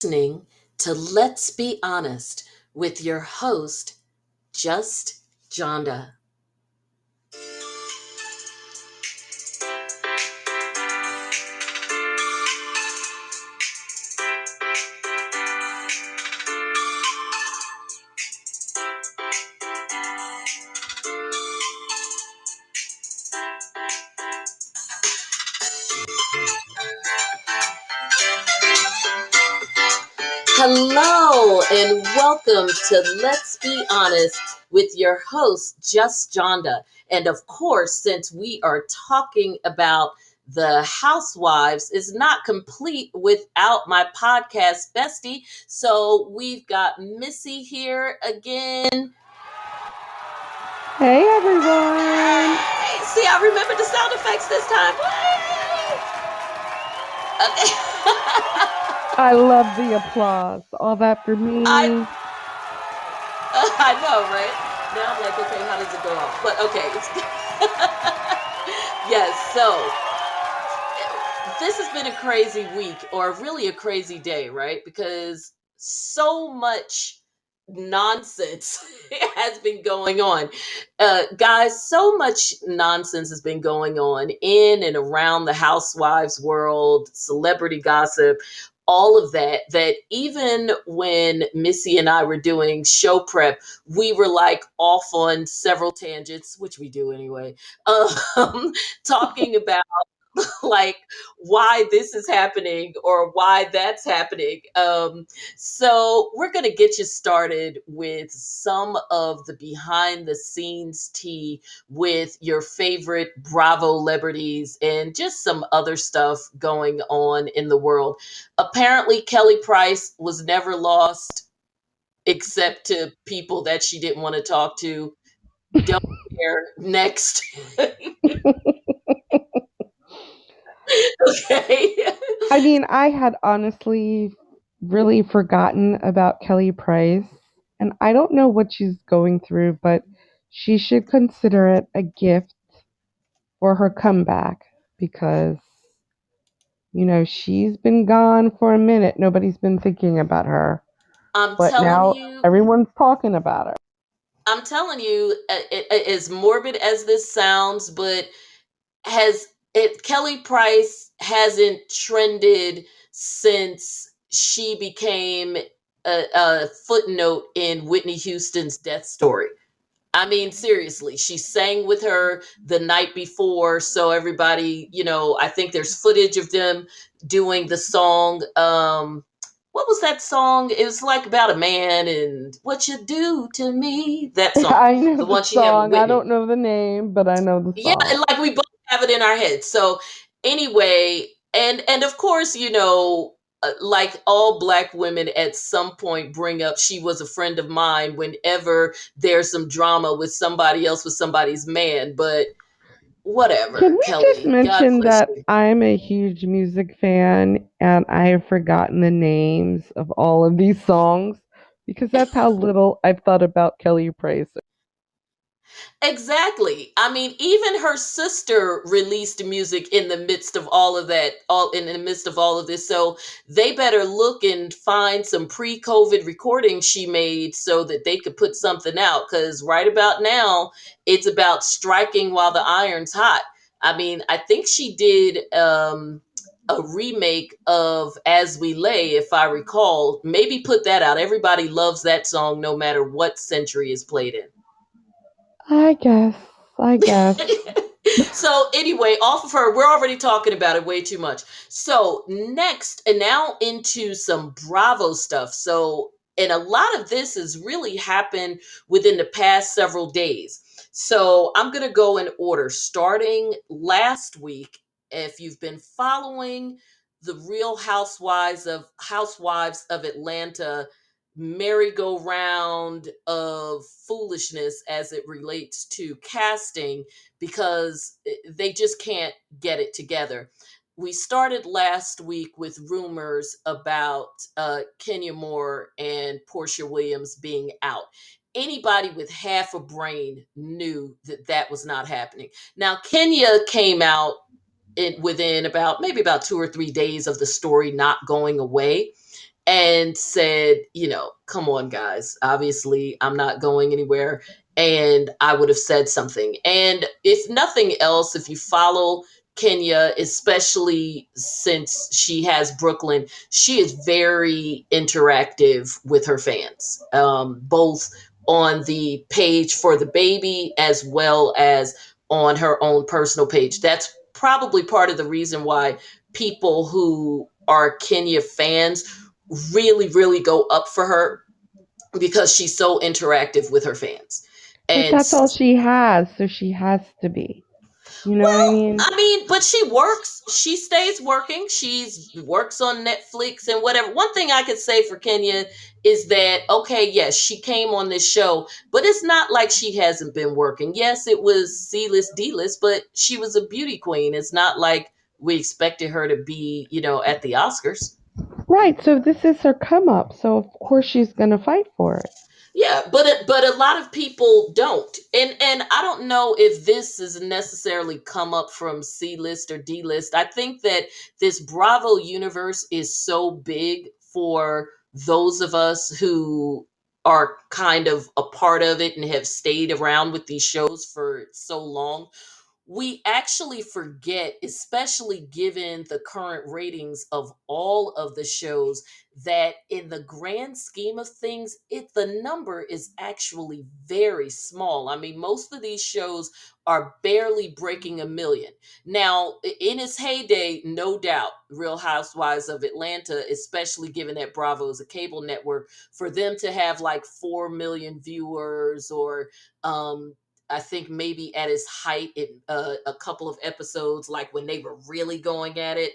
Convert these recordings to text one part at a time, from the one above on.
Listening to Let's Be Honest with your host, Just Jonda. Hello and welcome to Let's Be Honest with your host, Just Jonda. And of course, since we are talking about the Housewives, is not complete without my podcast bestie. So we've got Missy here again. Hey everyone! Hey, see, I remembered the sound effects this time. Okay. I love the applause. All that for me. I know, right? Now I'm like, okay, how does it go off? But okay, it's yes. So this has been a crazy week, or really a crazy day, right? Because so much nonsense has been going on, guys. So much nonsense has been going on in and around the housewives world, celebrity gossip, all of that. That even when Missy and I were doing show prep, we were like off on several tangents, which we do anyway. Talking about like why this is happening or why that's happening. So we're going to get you started with some of the behind the scenes tea with your favorite Bravo celebrities and just some other stuff going on in the world. Apparently, Kelly Price was never lost except to people that she didn't want to talk to. Don't care. Next. Okay. I mean, I had honestly really forgotten about Kelly Price, and I don't know what she's going through, but she should consider it a gift for her comeback because, she's been gone for a minute. Nobody's been thinking about her, I'm but telling now you, everyone's talking about her. as morbid as this sounds, but Kelly Price hasn't trended since she became a footnote in Whitney Houston's death story. I mean, seriously, she sang with her the night before. So everybody, I think there's footage of them doing the song. What was that song? It was like about a man and what you do to me. That song, I know the the one she had with song. I Whitney. don't know the name, but I know the Yeah, song. and like we both have it in our heads. So anyway, and of course, like all black women at some point bring up she was a friend of mine whenever there's some drama with somebody else with somebody's man, but Can whatever, we just Kelly, God mention bless that you. I'm a huge music fan and I have forgotten the names of all of these songs because that's how little I've thought about Kelly Price. Exactly. I mean, even her sister released music in the midst of all of that, all in the midst of all of this. So they better look and find some pre-COVID recordings she made so that they could put something out. Because right about now, it's about striking while the iron's hot. I mean, I think she did a remake of As We Lay, if I recall. Maybe put that out. Everybody loves that song no matter what century is played in. I guess. I guess. So anyway, off of her, we're already talking about it way too much. So next, and now into some Bravo stuff. So, and a lot of this has really happened within the past several days. So I'm gonna go in order, starting last week. If you've been following the Real Housewives of Atlanta merry-go-round of foolishness as it relates to casting, because they just can't get it together. We started last week with rumors about Kenya Moore and Portia Williams being out. Anybody with half a brain knew that that was not happening. Now, Kenya came out within about maybe about 2 or 3 days of the story not going away. and said, come on, guys. Obviously, I'm not going anywhere. And I would have said something. And if nothing else, if you follow Kenya, especially since she has Brooklyn, she is very interactive with her fans, both on the page for the baby as well as on her own personal page. That's probably part of the reason why people who are Kenya fans really, really go up for her, because she's so interactive with her fans. But And that's all she has, so she has to be. You know what I well, mean? I mean, but she works. She stays working. She's works on Netflix and whatever. One thing I could say for Kenya is that, okay, yes, she came on this show, but it's not like she hasn't been working. Yes, it was C-list, D-list, but she was a beauty queen. It's not like we expected her to be, at the Oscars. Right, so this is her come up, so of course she's going to fight for it. Yeah, but a lot of people don't, and I don't know if this is necessarily come up from C list or D list. I think that this Bravo universe is so big for those of us who are kind of a part of it and have stayed around with these shows for so long. We actually forget, especially given the current ratings of all of the shows, that in the grand scheme of things, the number is actually very small. I mean, most of these shows are barely breaking a million. Now, in its heyday, no doubt, Real Housewives of Atlanta, especially given that Bravo is a cable network, for them to have like 4 million viewers, or I think maybe at its height, a couple of episodes, like when they were really going at it,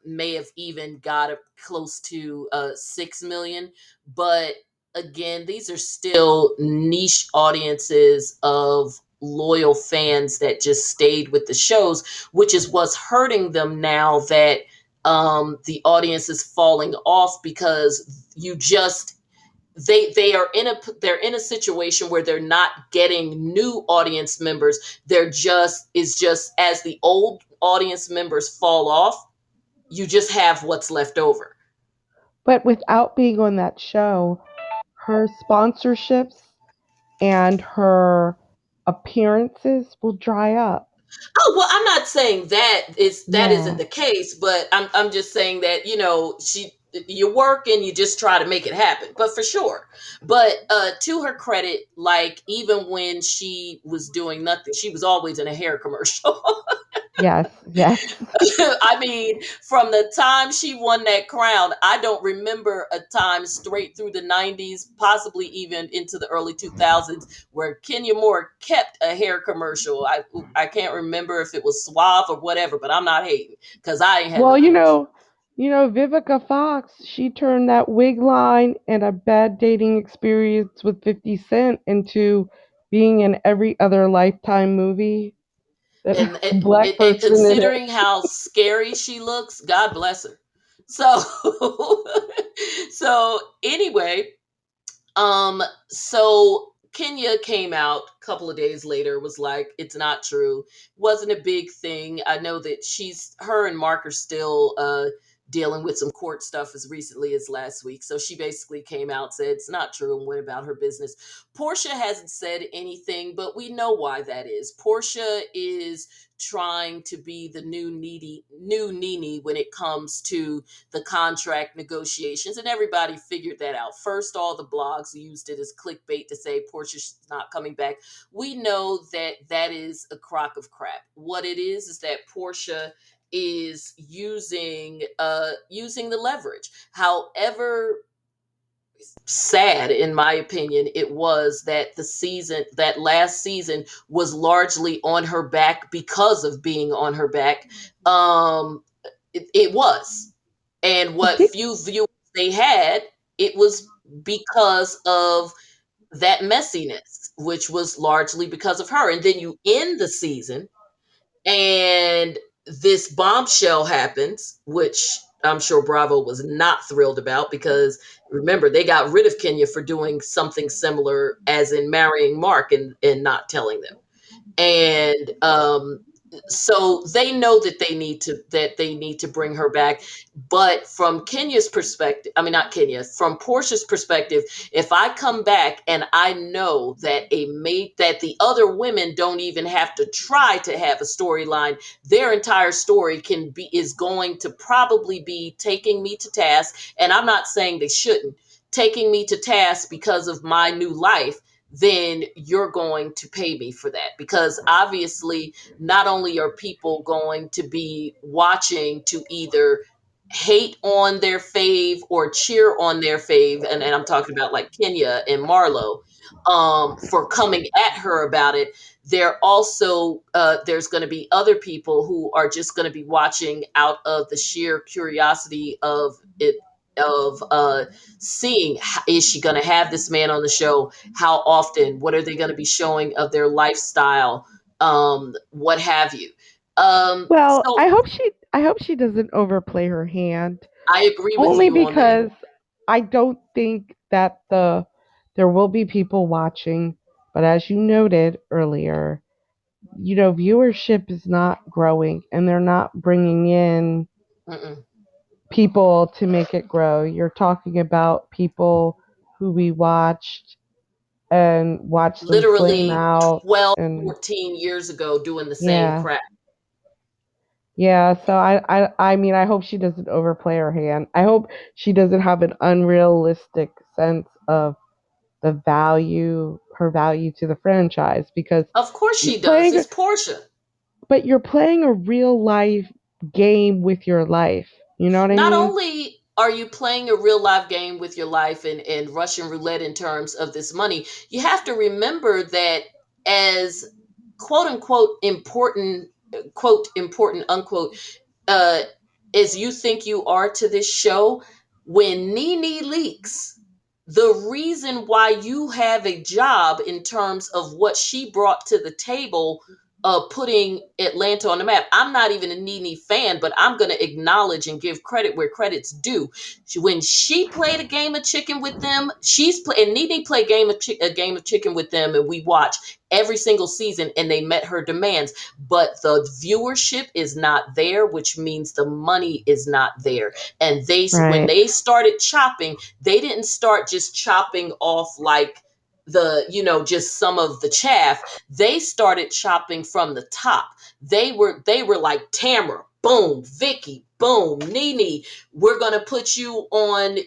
may have even got close to 6 million. But again, these are still niche audiences of loyal fans that just stayed with the shows, which is what's hurting them now that the audience is falling off, because they are they're in a situation where they're not getting new audience members. They're just as the old audience members fall off, you just have what's left over. But without being on that show, her sponsorships and her appearances will dry up. Oh, well, I'm not saying that isn't Yeah. the case, but I'm just saying that, you work and you just try to make it happen. But for sure. But to her credit, like even when she was doing nothing, she was always in a hair commercial. Yes, yes. I mean, from the time she won that crown, I don't remember a time straight through the 90s, possibly even into the early 2000s, where Kenya Moore kept a hair commercial. I can't remember if it was Suave or whatever, but I'm not hating because I ain't had Well, nothing else. Vivica Fox, she turned that wig line and a bad dating experience with 50 Cent into being in every other Lifetime movie that has And, a and black and person in it. considering how scary she looks, God bless her. So, so anyway, so Kenya came out a couple of days later, was like, it's not true. Wasn't a big thing. I know that her and Mark are still dealing with some court stuff as recently as last week. So she basically came out, said it's not true, and went about her business. Portia hasn't said anything, but we know why that is. Portia is trying to be the new Nene when it comes to the contract negotiations, and everybody figured that out. First, all the blogs used it as clickbait to say Portia's not coming back. We know that that is a crock of crap. What it is that Portia is using the leverage. However sad, in my opinion, it was that that last season was largely on her back because of being on her back. It was, and what Did, few viewers they had, it was because of that messiness, which was largely because of her. And then you end the season, and this bombshell happens, which I'm sure Bravo was not thrilled about, because remember, they got rid of Kenya for doing something similar, as in marrying Mark and not telling them. And So they know that they need to bring her back. But from Kenya's perspective, I mean, not Kenya, from Portia's perspective, if I come back and I know that a mate that the other women don't even have to try to have a storyline, their entire story can be is going to probably be taking me to task. And I'm not saying they shouldn't, taking me to task because of my new life. Then you're going to pay me for that, because obviously not only are people going to be watching to either hate on their fave or cheer on their fave, and I'm talking about like Kenya and Marlo, for coming at her about it. There's going to be other people who are just going to be watching out of the sheer curiosity of it, of seeing, is she going to have this man on the show, how often, what are they going to be showing of their lifestyle, what have you. Well, So I hope she doesn't overplay her hand. I agree with Only you on that. because I don't think that there will be people watching, but as you noted earlier, viewership is not growing and they're not bringing in Mm-mm. people to make it grow. You're talking about people who we watched and watched them flame Literally out 12, and 14 years ago doing the same yeah. crap. Yeah, so I mean I hope she doesn't overplay her hand. I hope she doesn't have an unrealistic sense of her value to the franchise because Of course you're she does. playing It's Portia. but you're playing a real life game with your life. You know what I Not mean? only are you playing a real life game with your life and Russian roulette in terms of this money, you have to remember that as quote unquote important, quote important unquote, uh, as you think you are to this show, when Nene leaks, the reason why you have a job in terms of what she brought to the table, putting Atlanta on the map. I'm not even a Nene fan, but I'm going to acknowledge and give credit where credit's due. When she played a game of chicken with them, and Nene played a game of chicken with them, and we watched every single season, and they met her demands. But the viewership is not there, which means the money is not there. And when Right. they started chopping, they didn't start just chopping off like just some of the chaff. They started chopping from the top. They were like Tamara, boom, Vicky, boom, Nene. We're gonna put you on,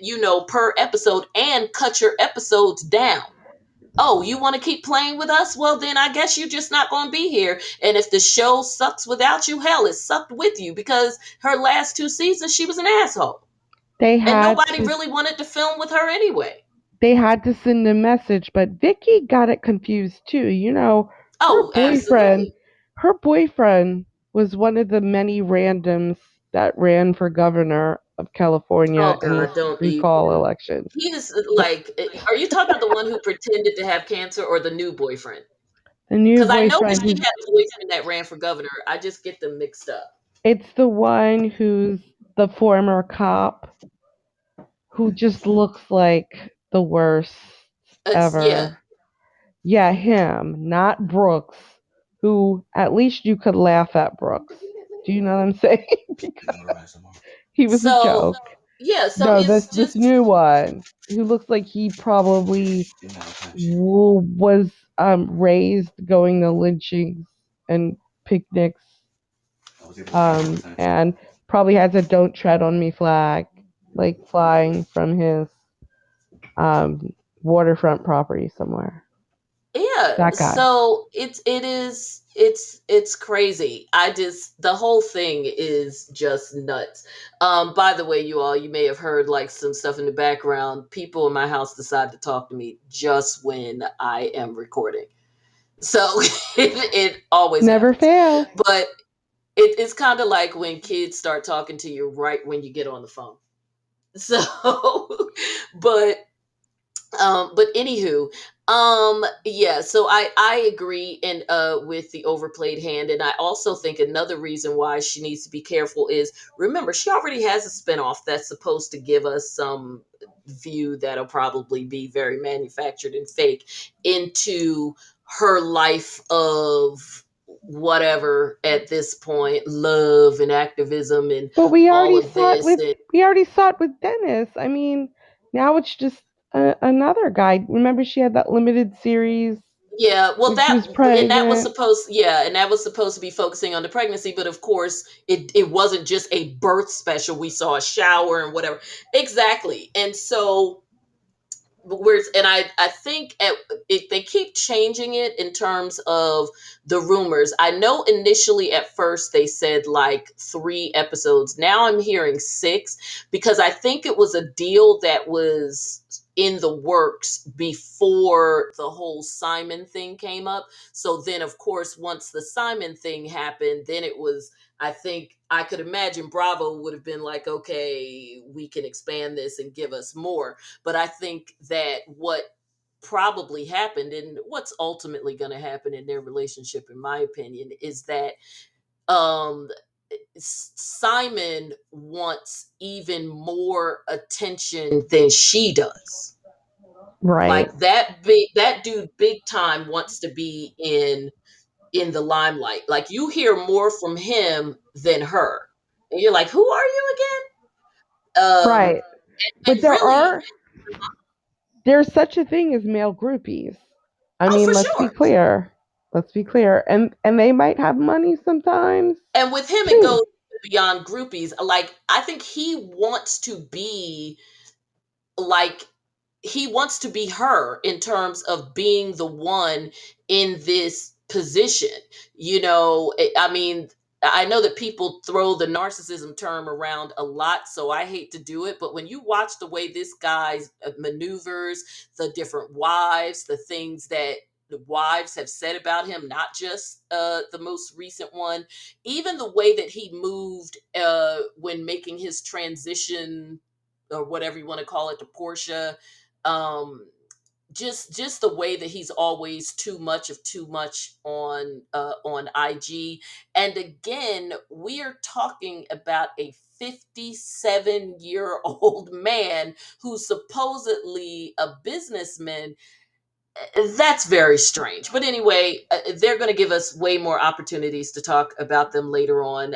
per episode, and cut your episodes down. Oh, you want to keep playing with us? Well, then I guess you're just not going to be here. And if the show sucks without you, hell, it sucked with you, because her last two seasons, she was an asshole. They And had nobody to really wanted to film with her anyway. they had to send a message, but Vicky got it confused too. Her Oh, boyfriend absolutely. her boyfriend was one of the many randoms that ran for governor of California Oh, in God, this don't recall even. election. He's like, are you talking about the one who pretended to have cancer, or the new boyfriend? The new Because I know that boyfriend she who's had a boyfriend that ran for governor. I just get them mixed up. it's the one who's the former cop who just looks like the worst Yeah. ever. Yeah, him, not Brooks, who at least you could laugh at Brooks. Do you know what I'm saying? Because he was a So, joke. yeah, so No, it's this just new one who looks like he probably was raised going to lynchings and picnics and probably has a "Don't Tread on Me" flag like flying from his um, waterfront property somewhere. yeah. That guy. So it's crazy. The whole thing is just nuts. By the way, you may have heard like some stuff in the background. People in my house decide to talk to me just when I am recording. So it always Never happens. fails. But it's kind of like when kids start talking to you right when you get on the phone. So, but anywho, yeah, so I agree, and with the overplayed hand. And I also think another reason why she needs to be careful is, remember, she already has a spinoff that's supposed to give us some view that'll probably be very manufactured and fake into her life of whatever at this point, love and activism and But we all already of saw it this. with And we already saw it with Dennis. I mean, now it's just another guy. Remember, she had that limited series yeah, well, when she that was and that was pregnant. supposed, yeah, and that was supposed to be focusing on the pregnancy, but of course, it wasn't just a birth special. We saw a shower and whatever, exactly, and so where's and I think they keep changing it in terms of the rumors. I know initially at first they said like 3 episodes. Now I'm hearing 6 because I think it was a deal that was in the works before the whole Simon thing came up. So then of course once the Simon thing happened, then it was, I think I could imagine Bravo would have been like, okay, we can expand this and give us more. But I think that what probably happened and what's ultimately going to happen in their relationship, in my opinion, is that um, Simon wants even more attention than she does. Right, Like that dude big time wants to be in the limelight. Like you hear more from him than her. And you're like, who are you again? right. But And really, there's such a thing as male groupies. I oh, mean, for let's be sure. clear. Let's be clear. And they might have money sometimes And with him, it too. goes beyond groupies. Like, I think he wants to be like, he wants to be her in terms of being the one in this position. I mean, I know that people throw the narcissism term around a lot, so I hate to do it. But when you watch the way this guy maneuvers, the different wives, the things that the wives have said about him, not just the most recent one, even the way that he moved when making his transition or whatever you want to call it to Portia. Um, just the way that he's always too much on IG. And again, we are talking about a 57-year-old man who's supposedly a businessman. That's very strange. But anyway, they're going to give us way more opportunities to talk about them later on.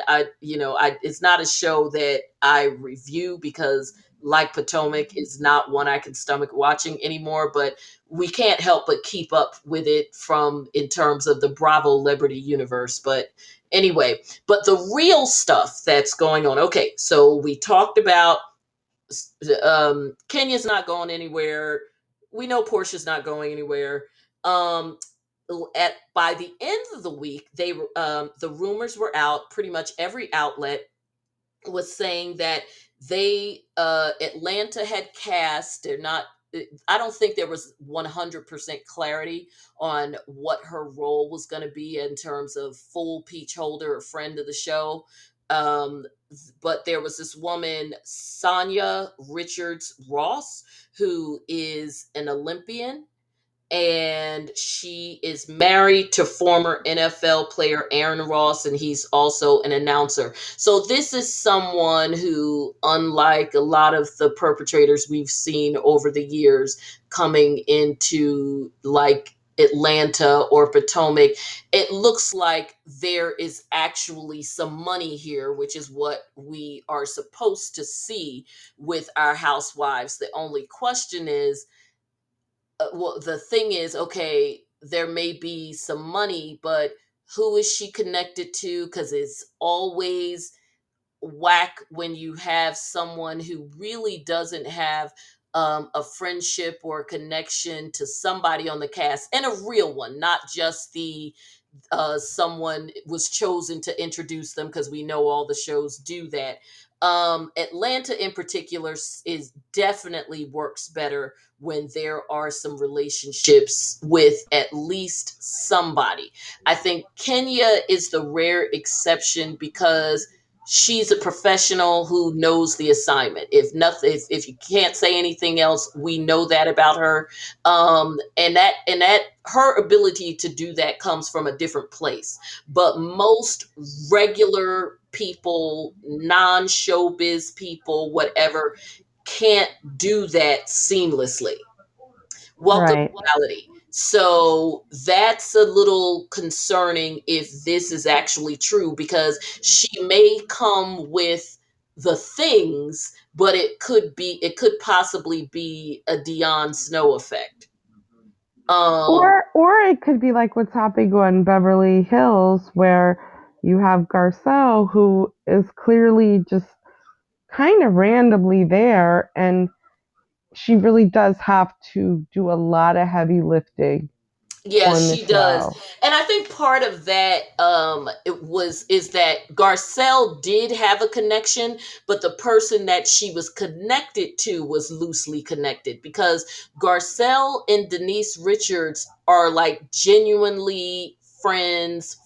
It's not a show that I review because, like Potomac, is not one I can stomach watching anymore. But we can't help but keep up with it from in terms of the Bravo Liberty universe. But anyway, but the real stuff that's going on. Okay, so we talked about Kenya's not going anywhere. We know Portia's not going anywhere. Um, at by the end of the week, the rumors were out. Pretty much every outlet was saying that they Atlanta had cast. They're not. I don't think there was 100% clarity on what her role was going to be in terms of full peach holder or friend of the show. Um, but there was this woman, Sonia Richards Ross, who is an Olympian and she is married to former NFL player Aaron Ross, and he's also an announcer. So this is someone who, unlike a lot of the perpetrators we've seen over the years coming into like Atlanta or Potomac, it looks like there is actually some money here, which is what we are supposed to see with our housewives. The only question is, well, the thing is, okay, there may be some money, but who is she connected to? Because it's always whack when you have someone who really doesn't have a friendship or a connection to somebody on the cast, and a real one, not just the someone was chosen to introduce them, because we know all the shows do that. Atlanta in particular is definitely works better when there are some relationships with at least somebody. I think Kenya is the rare exception because she's a professional who knows the assignment. If you can't say anything else, we know that about her. And that her ability to do that comes from a different place. But most regular people, non-showbiz people, whatever, can't do that seamlessly. Welcome Right. to reality. So that's a little concerning if this is actually true, because she may come with the things, but it could possibly be a Dion Snow effect. Um, Or it could be like what's happening on Beverly Hills, where you have Garcelle, who is clearly just kind of randomly there, and she really does have to do a lot of heavy lifting Yeah, on the she does. show. And I think part of that is that Garcelle did have a connection, but the person that she was connected to was loosely connected, because Garcelle and Denise Richards are like genuinely friends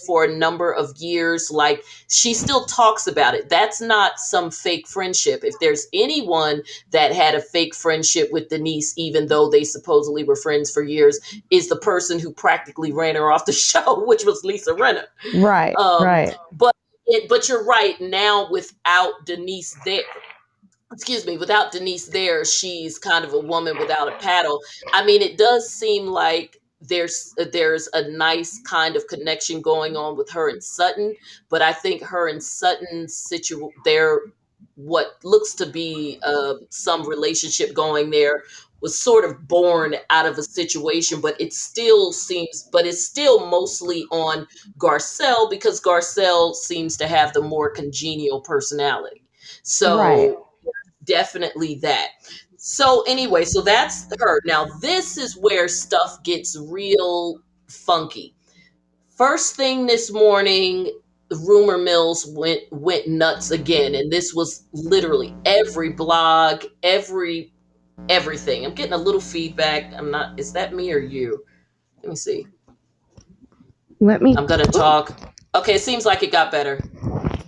for a number of years. Like, she still talks about it. That's not some fake friendship. If there's anyone that had a fake friendship with Denise, even though they supposedly were friends for years, is the person who practically ran her off the show, which was Lisa Renner. Right, right, But you're right. Now, without Denise there, excuse me, without Denise there, she's kind of a woman without a paddle. I mean, it does seem like there's a nice kind of connection going on with her and Sutton, but I think her and Sutton's there, what looks to be some relationship going there, was sort of born out of a situation, but it's still mostly on Garcelle, because Garcelle seems to have the more congenial personality. right. So definitely that. So anyway, so that's her. Now this is where stuff gets real funky. First thing this morning, the rumor mills went nuts again, and this was literally every blog, everything. I'm getting a little feedback. I'm not. Is that me or you? Let me see. Let me. I'm gonna Oh, talk. Okay, it seems like it got better.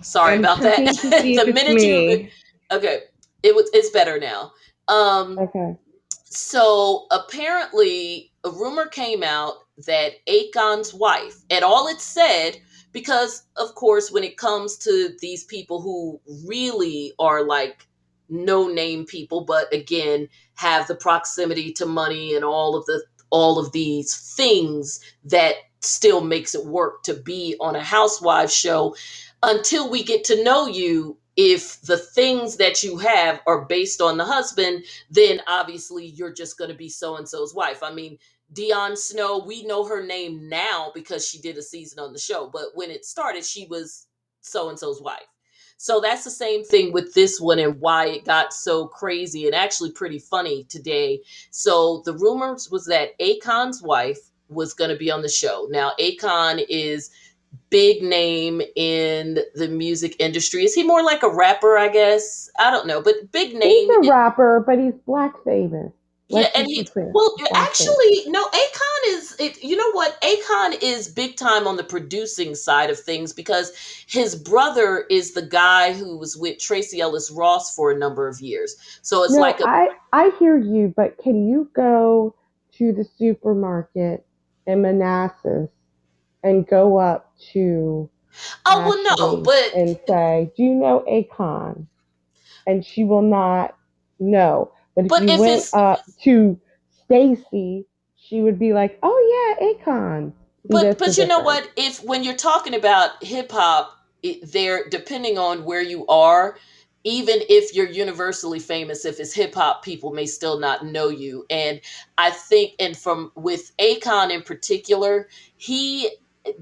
Sorry I'm about that. checking to see if The it's minute you, me. okay, it's better now. Um, Okay. So apparently, a rumor came out that Akon's wife, and all it said, because of course, when it comes to these people who really are like no name people, but again have the proximity to money and all of these things that still makes it work to be on a housewives show, until we get to know you, if the things that you have are based on the husband, then obviously you're just going to be so and so's wife. I mean, Dion Snow, we know her name now because she did a season on the show, but when it started, she was so and so's wife. So that's the same thing with this one, and why it got so crazy and actually pretty funny today. So the rumors was that Akon's wife was going to be on the show. Now, Akon is big name in the music industry. Is he more like a rapper, I guess? I don't know, but big He's name. a rapper, but he's black famous. Yeah, Let's and just be he, clear. well, Black famous. actually, no, Akon is it, you know what? Akon is big time on the producing side of things, because his brother is the guy who was with Tracy Ellis Ross for a number of years. So it's No, like a, I hear you, but can you go to the supermarket in Manassas and go up to oh well, no, Ashley and say, "Do you know Akon?" And she will not know. But if but you if went it's up to Stacy, she would be like, "Oh yeah, Akon." See, that's the but you know difference. what? If when you're talking about hip hop, there, depending on where you are, even if you're universally famous, if it's hip hop, people may still not know you. And I think, and from with Akon in particular, he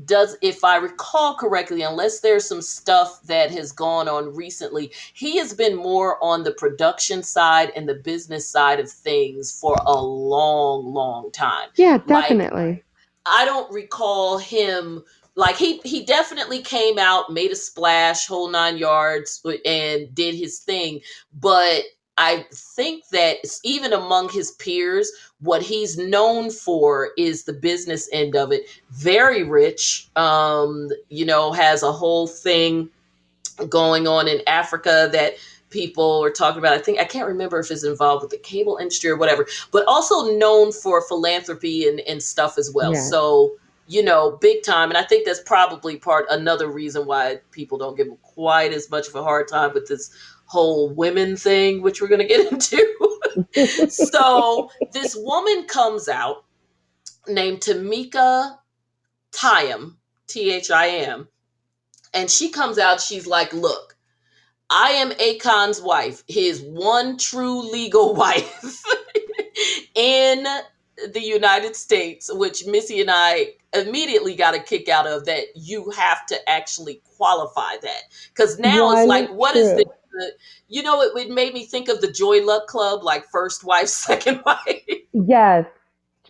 does, if I recall correctly, unless there's some stuff that has gone on recently, he has been more on the production side and the business side of things for a long time. Yeah, Like, definitely. I don't recall him, like, he definitely came out, made a splash, whole 9 yards, and did his thing. But I think that even among his peers, what he's known for is the business end of it. Very rich, has a whole thing going on in Africa that people are talking about. I think, I can't remember if it's involved with the cable industry or whatever, but also known for philanthropy and stuff as well. Yeah. So, big time. And I think that's probably another reason why people don't give him quite as much of a hard time with this whole women thing, which we're going to get into. So this woman comes out named Tamika Tyam, Tim, and she comes out. She's like, "Look, I am Akon's wife, his one true legal wife in the United States," which Missy and I immediately got a kick out of, that you have to actually qualify that. Because now it's like, One what is this? true. It made me think of the Joy Luck Club, like first wife, second wife. Yes,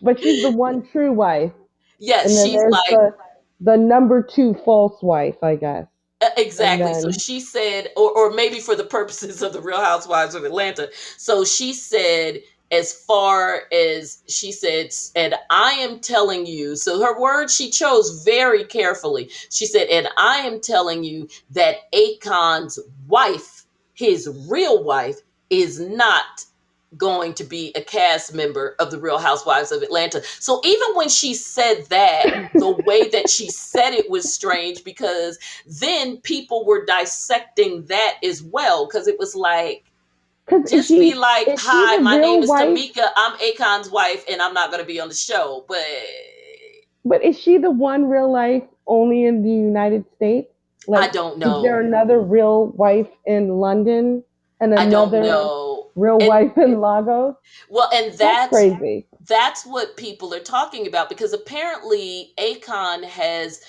but she's the one true wife, Yes, and then she's there's like, the number two false wife, I guess. And Exactly. So then she said, or maybe for the purposes of the Real Housewives of Atlanta. So she said, as far as she said, and I am telling you, so her words she chose very carefully. She said, and I am telling you that Akon's wife, his real wife, is not going to be a cast member of the Real Housewives of Atlanta. So even when she said that, the way that she said it was strange, because then people were dissecting that as well, because it was like, because just be like, is she "Hi, the my real name is wife? Tamika, I'm Akon's wife, and I'm not going to be on the show." But But is she the one real life only in the United States? I Like, don't is there know. another real wife in London and I don't another know. real And wife in Lagos? well, and That's crazy. that's what people are talking about, because apparently Akon has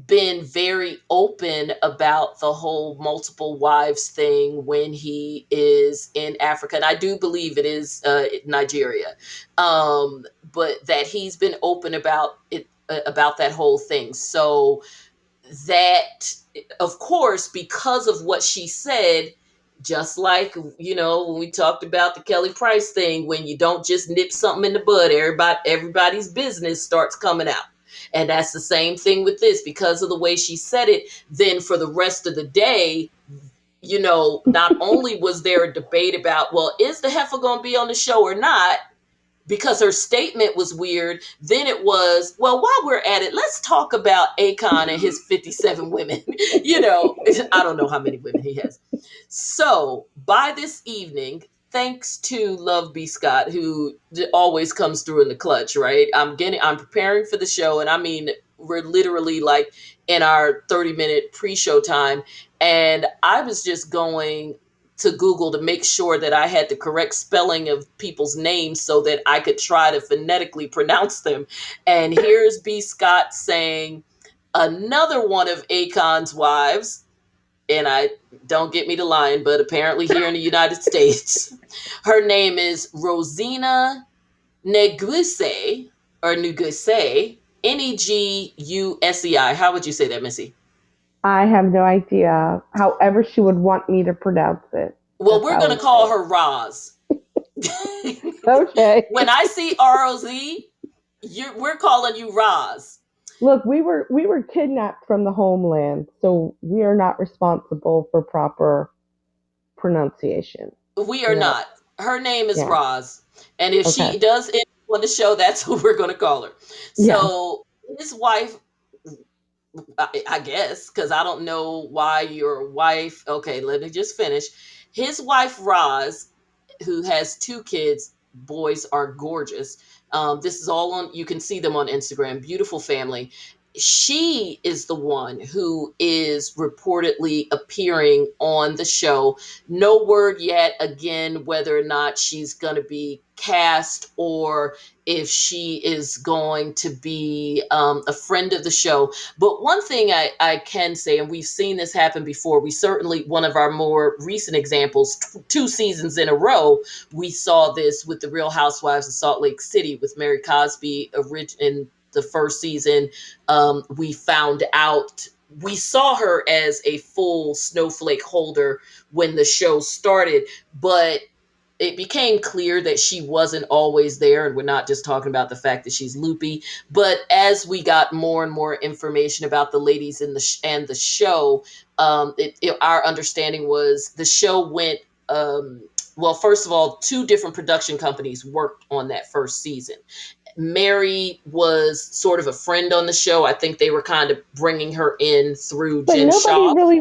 been very open about the whole multiple wives thing when he is in Africa, and I do believe it is Nigeria, but that he's been open about it, about that whole thing. So that, of course, because of what she said, just like, when we talked about the Kelly Price thing, when you don't just nip something in the bud, everybody's business starts coming out. And that's the same thing with this, because of the way she said it. Then for the rest of the day, not only was there a debate about, well, is the heifer going to be on the show or not, because her statement was weird. Then it was, well, while we're at it, let's talk about Akon and his 57 women. I don't know how many women he has. So by this evening, thanks to Love B. Scott, who always comes through in the clutch, right? I'm preparing for the show, and I mean, we're literally like in our 30-minute pre-show time, and I was just going to Google to make sure that I had the correct spelling of people's names so that I could try to phonetically pronounce them. And here's B. Scott saying, another one of Akon's wives, and I don't get me to lying, but apparently here in the United States, her name is Rosina Neguse, or Neguse, Negusei. How would you say that, Missy? I have no idea. However, she would want me to pronounce it. Well, That's we're how I going to would say call it. her Roz. Okay. When I see ROZ, we're calling you Roz. Look, we were kidnapped from the homeland, so we are not responsible for proper pronunciation. We are You know. not. Her name is Yeah. Roz. And if Okay. she does end up on the show, that's who we're going to call her. Yeah. So his wife, I guess, because I don't know why your wife. Okay, let me just finish. His wife, Roz, who has two kids. Boys are gorgeous. This is all on, you can see them on Instagram. Beautiful family. She is the one who is reportedly appearing on the show. No word yet, again, whether or not she's going to be cast or if she is going to be a friend of the show. But one thing I can say, and we've seen this happen before, we certainly, one of our more recent examples, two seasons in a row, we saw this with the Real Housewives of Salt Lake City with Mary Cosby in the first season. We found out, we saw her as a full snowflake holder when the show started, but it became clear that she wasn't always there, and we're not just talking about the fact that she's loopy. But as we got more and more information about the ladies in the show, our understanding was the show went, well, first of all, two different production companies worked on that first season. Mary was sort of a friend on the show. I think they were kind of bringing her in through But Jen Shaw. nobody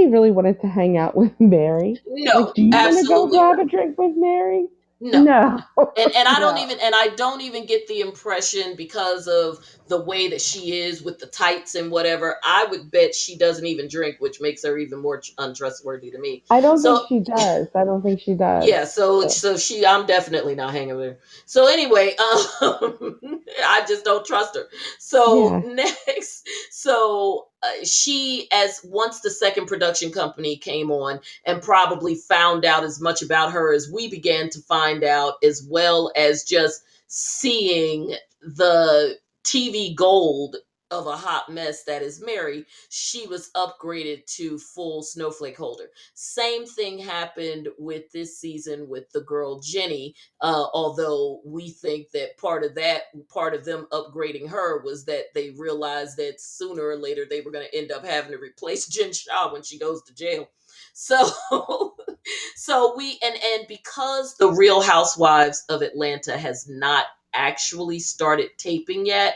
really wanted to hang out with Mary. Like, No, do you want to go absolutely. grab a drink with Mary? No. No, And no. I don't even get the impression, because of the way that she is with the tights and whatever. I would bet she doesn't even drink, which makes her even more untrustworthy to me. I don't think So she does. I don't think she does. yeah, so So, so she, I'm definitely not hanging with her. So anyway, I just don't trust her. So yeah. next, so she, as once the second production company came on and probably found out as much about her as we began to find out, as well as just seeing the TV gold of a hot mess that is Mary, she was upgraded to full snowflake holder. Same thing happened with this season with the girl Jenny. Although we think that part of them upgrading her was that they realized that sooner or later they were going to end up having to replace Jen Shaw when she goes to jail. So, so and because the Real Housewives of Atlanta has not actually started taping yet,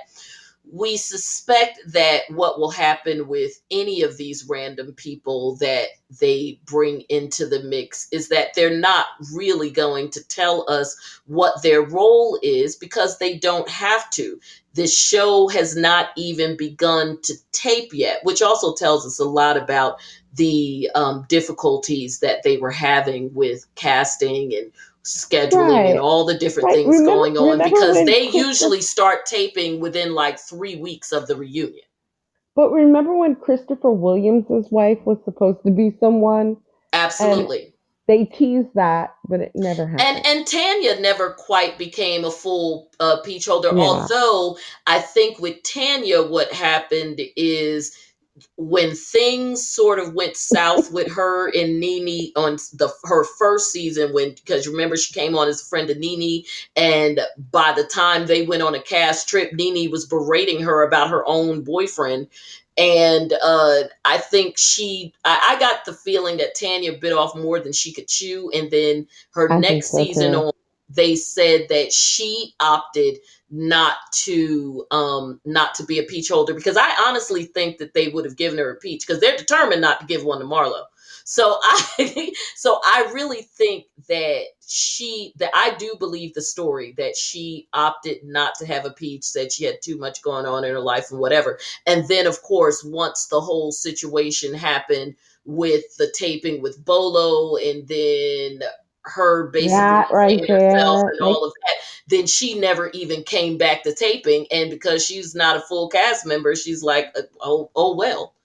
we suspect that what will happen with any of these random people that they bring into the mix is that they're not really going to tell us what their role is, because they don't have to. This show has not even begun to tape yet, which also tells us a lot about the difficulties that they were having with casting and scheduling and Right. all the different Right. things going on, Remember because when they Christopher usually start taping within like 3 weeks of the reunion. but remember when Christopher Williams's wife was supposed to be someone and Absolutely. they teased that, but it never And happened. and Tanya never quite became a full peach holder. Yeah. Although I think with Tanya, what happened is when things sort of went south with her and Nene on her first season, when, because remember she came on as a friend of Nene, and by the time they went on a cast trip, Nene was berating her about her own boyfriend. And I think I got the feeling that Tanya bit off more than she could chew. And then her I think next so season too. on, they said that she opted not to be a peach holder, because I honestly think that they would have given her a peach, because they're determined not to give one to Marlo. So I so I really think that I do believe the story that she opted not to have a peach, said she had too much going on in her life and whatever. And then of course, once the whole situation happened with the taping with Bolo, and then her basically That right saying herself there. and Like, all of that, then she never even came back to taping. And because she's not a full cast member, she's like, oh well.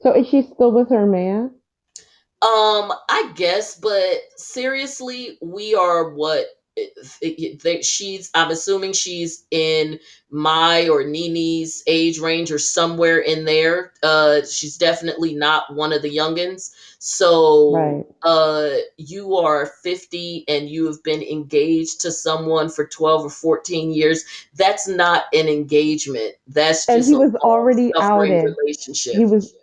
so is she still with her man? I guess, but seriously, we are what she's. I'm assuming she's in my or Nini's age range or somewhere in there. She's definitely not one of the youngins. So, Right. you are 50 and you have been engaged to someone for 12 or 14 years. That's not an engagement. That's And just he a was long already suffering outed. relationship.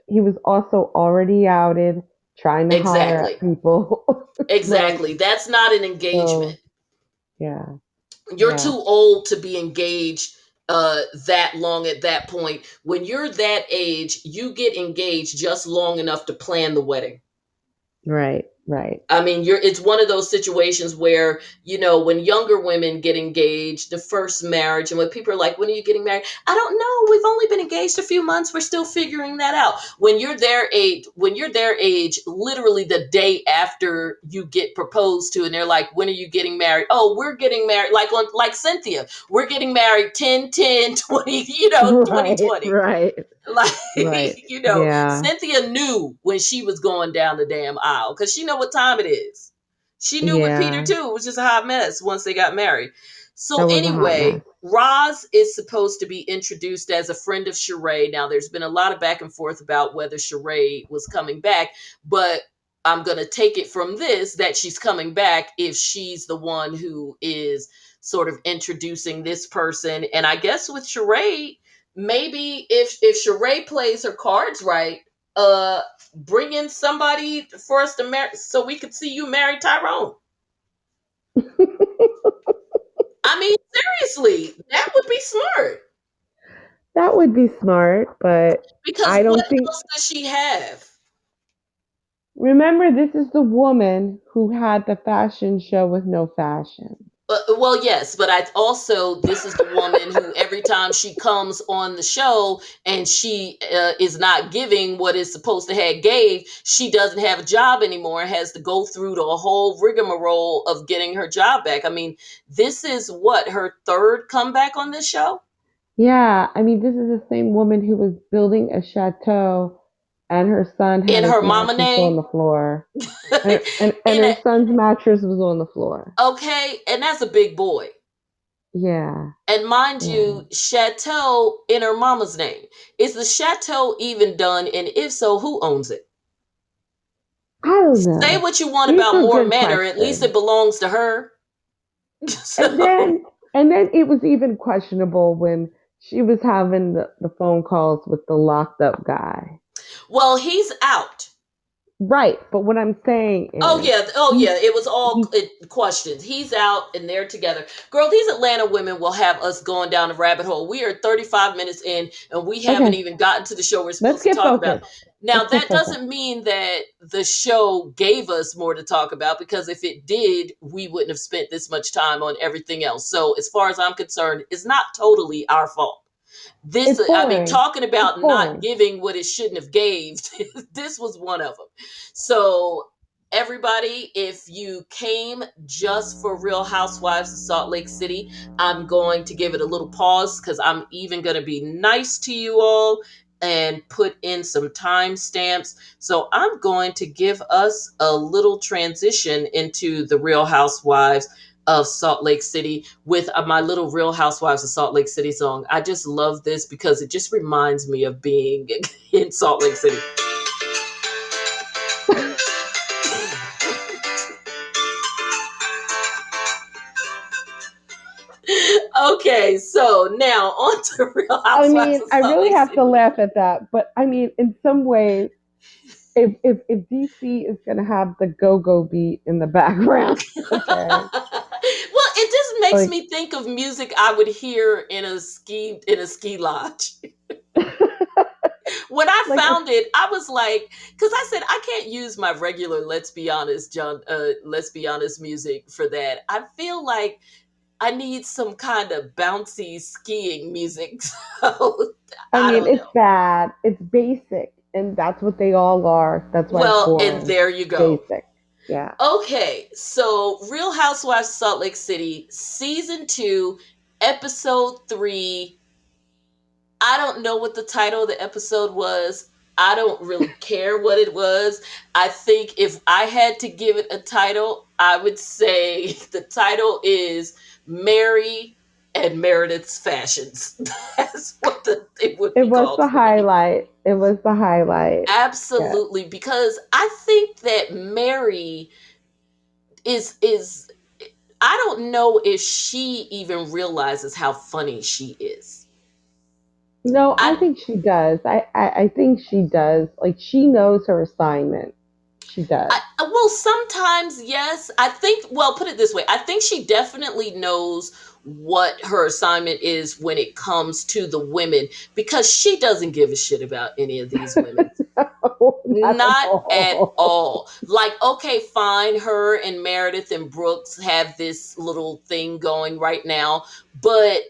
He was also already outed trying to holler Exactly. at people. Like, Exactly. That's not an engagement. so yeah. You're too Yeah. old to be engaged that long at that point. When you're that age, you get engaged just long enough to plan the wedding. Right. Right. I mean, it's one of those situations where, when younger women get engaged, the first marriage, and when people are like, when are you getting married? I don't know. We've only been engaged a few months. We're still figuring that out. When you're their age, literally the day after you get proposed to, and they're like, when are you getting married? Oh, we're getting married. Like Cynthia, we're getting married 10, 10, 20, Right. 2020. Right. Like, Right. Yeah. Cynthia knew when she was going down the damn aisle, because she know what time it is. She knew with Peter Yeah. too. It was just a hot mess once they got married. So That was a hot anyway, mess. Roz is supposed to be introduced as a friend of Sheree. Now, there's been a lot of back and forth about whether Sheree was coming back, but I'm gonna take it from this that she's coming back if she's the one who is sort of introducing this person. And I guess with Sheree, maybe if Sheree plays her cards right, uh, bring in somebody for us to marry, so we could see you marry Tyrone. I mean, seriously, that would be smart. That would be smart, but Because I what don't think else does she have? Remember, this is the woman who had the fashion show with no fashion. Well, yes, but I also, this is the woman who every time she comes on the show and she is not giving what is supposed to have gave, she doesn't have a job anymore, has to go through the whole rigmarole of getting her job back. I mean, this is what, her third comeback on this show Yeah, I mean, this is the same woman who was building a chateau and her son in had his her mama mattress on name. the floor. And And her son's mattress was on the floor. okay, and that's a big boy. Yeah, And mind yeah. you, chateau in her mama's name. Is the chateau even done? And if so, who owns it? I don't Say know. what you want These about are More good Manor. At least it questions. belongs to her. And So, then and then it was even questionable when she was having the phone calls with the locked up guy. well, he's out. Right, but what I'm saying Oh is yeah, oh he yeah. It was all he questions. He's out and they're together. Girl, these Atlanta women will have us going down a rabbit hole. We are 35 minutes in and we haven't okay, even gotten to the show we're let's supposed to get talk about. focused. Now, Let's get that focused. doesn't mean that the show gave us more to talk about, because if it did, we wouldn't have spent this much time on everything else. So, as far as I'm concerned, it's not totally our fault. This, It's I mean, boring. talking It's about not boring. giving what it shouldn't have gave, this was one of them. So everybody, if you came just for Real Housewives of Salt Lake City, I'm going to give it a little pause, because I'm even going to be nice to you all and put in some timestamps. So I'm going to give us a little transition into the Real Housewives of Salt Lake City with my little Real Housewives of Salt Lake City song. I just love this because it just reminds me of being in Salt Lake City. Okay, so now on to Real I Housewives mean, of I Salt really Lake have to City. laugh at that, but I mean, in some ways, if DC is gonna have the go-go beat in the background, okay, Well, it just makes like me think of music I would hear in a ski lodge. When I like a, found it, I was like, because I said I can't use my regular Let's Be Honest, John, Let's Be Honest music for that. I feel like I need some kind of bouncy skiing music. So I I mean, don't it's know. bad, it's basic, and that's what they all are. That's why it's Well, and boring. there you go. Basic, yeah. Okay, so Real Housewives of Salt Lake City, season 2, episode 3. I don't know what the title of the episode was. I don't really care what it was. I think if I had to give it a title, I would say the title is Mary and Meredith's Fashions. That's what it would It be was called the for me. highlight. It was the highlight. Yeah. Absolutely, because I think that Mary is I don't know if she even realizes how funny she is. No, I I think she does. I think she does. Like she knows her assignment. She does. well, sometimes yes. I think, well, put it this way. I think she definitely knows what her assignment is when it comes to the women, because she doesn't give a shit about any of these women. No, not at Not at all. all. Like, okay, fine, her and Meredith and Brooks have this little thing going right now, but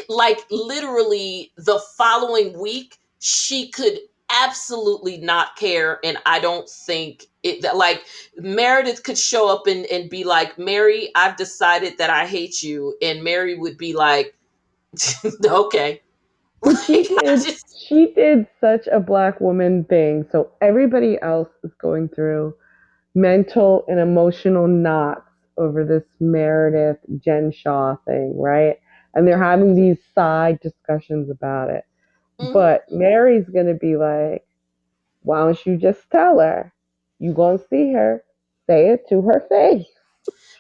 like literally the following week, she could absolutely not care. And I don't think it that like Meredith could show up and be like, Mary, I've decided that I hate you. And Mary would be like, okay. But Like, I just, she did such a black woman thing. So everybody else is going through mental and emotional knots over this Meredith Jen Shaw thing, right? And they're having these side discussions about it. mhm. But Mary's gonna be like, why don't you just tell her? You gonna see her. Say it to her face.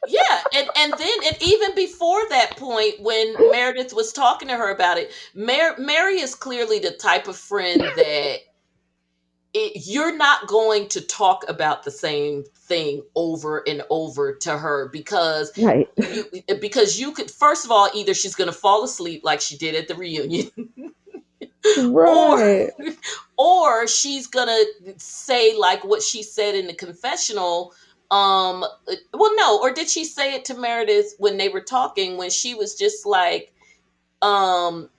Yeah, and then and even before that point, when Meredith was talking to her about it, Mary is clearly the type of friend that you're not going to talk about the same thing over and over to her, because Right. you could, first of all, either she's going to fall asleep like she did at the reunion, or Right. or she's gonna say like what she said in the confessional. Well, no, or did she say it to Meredith when they were talking, when she was just like, um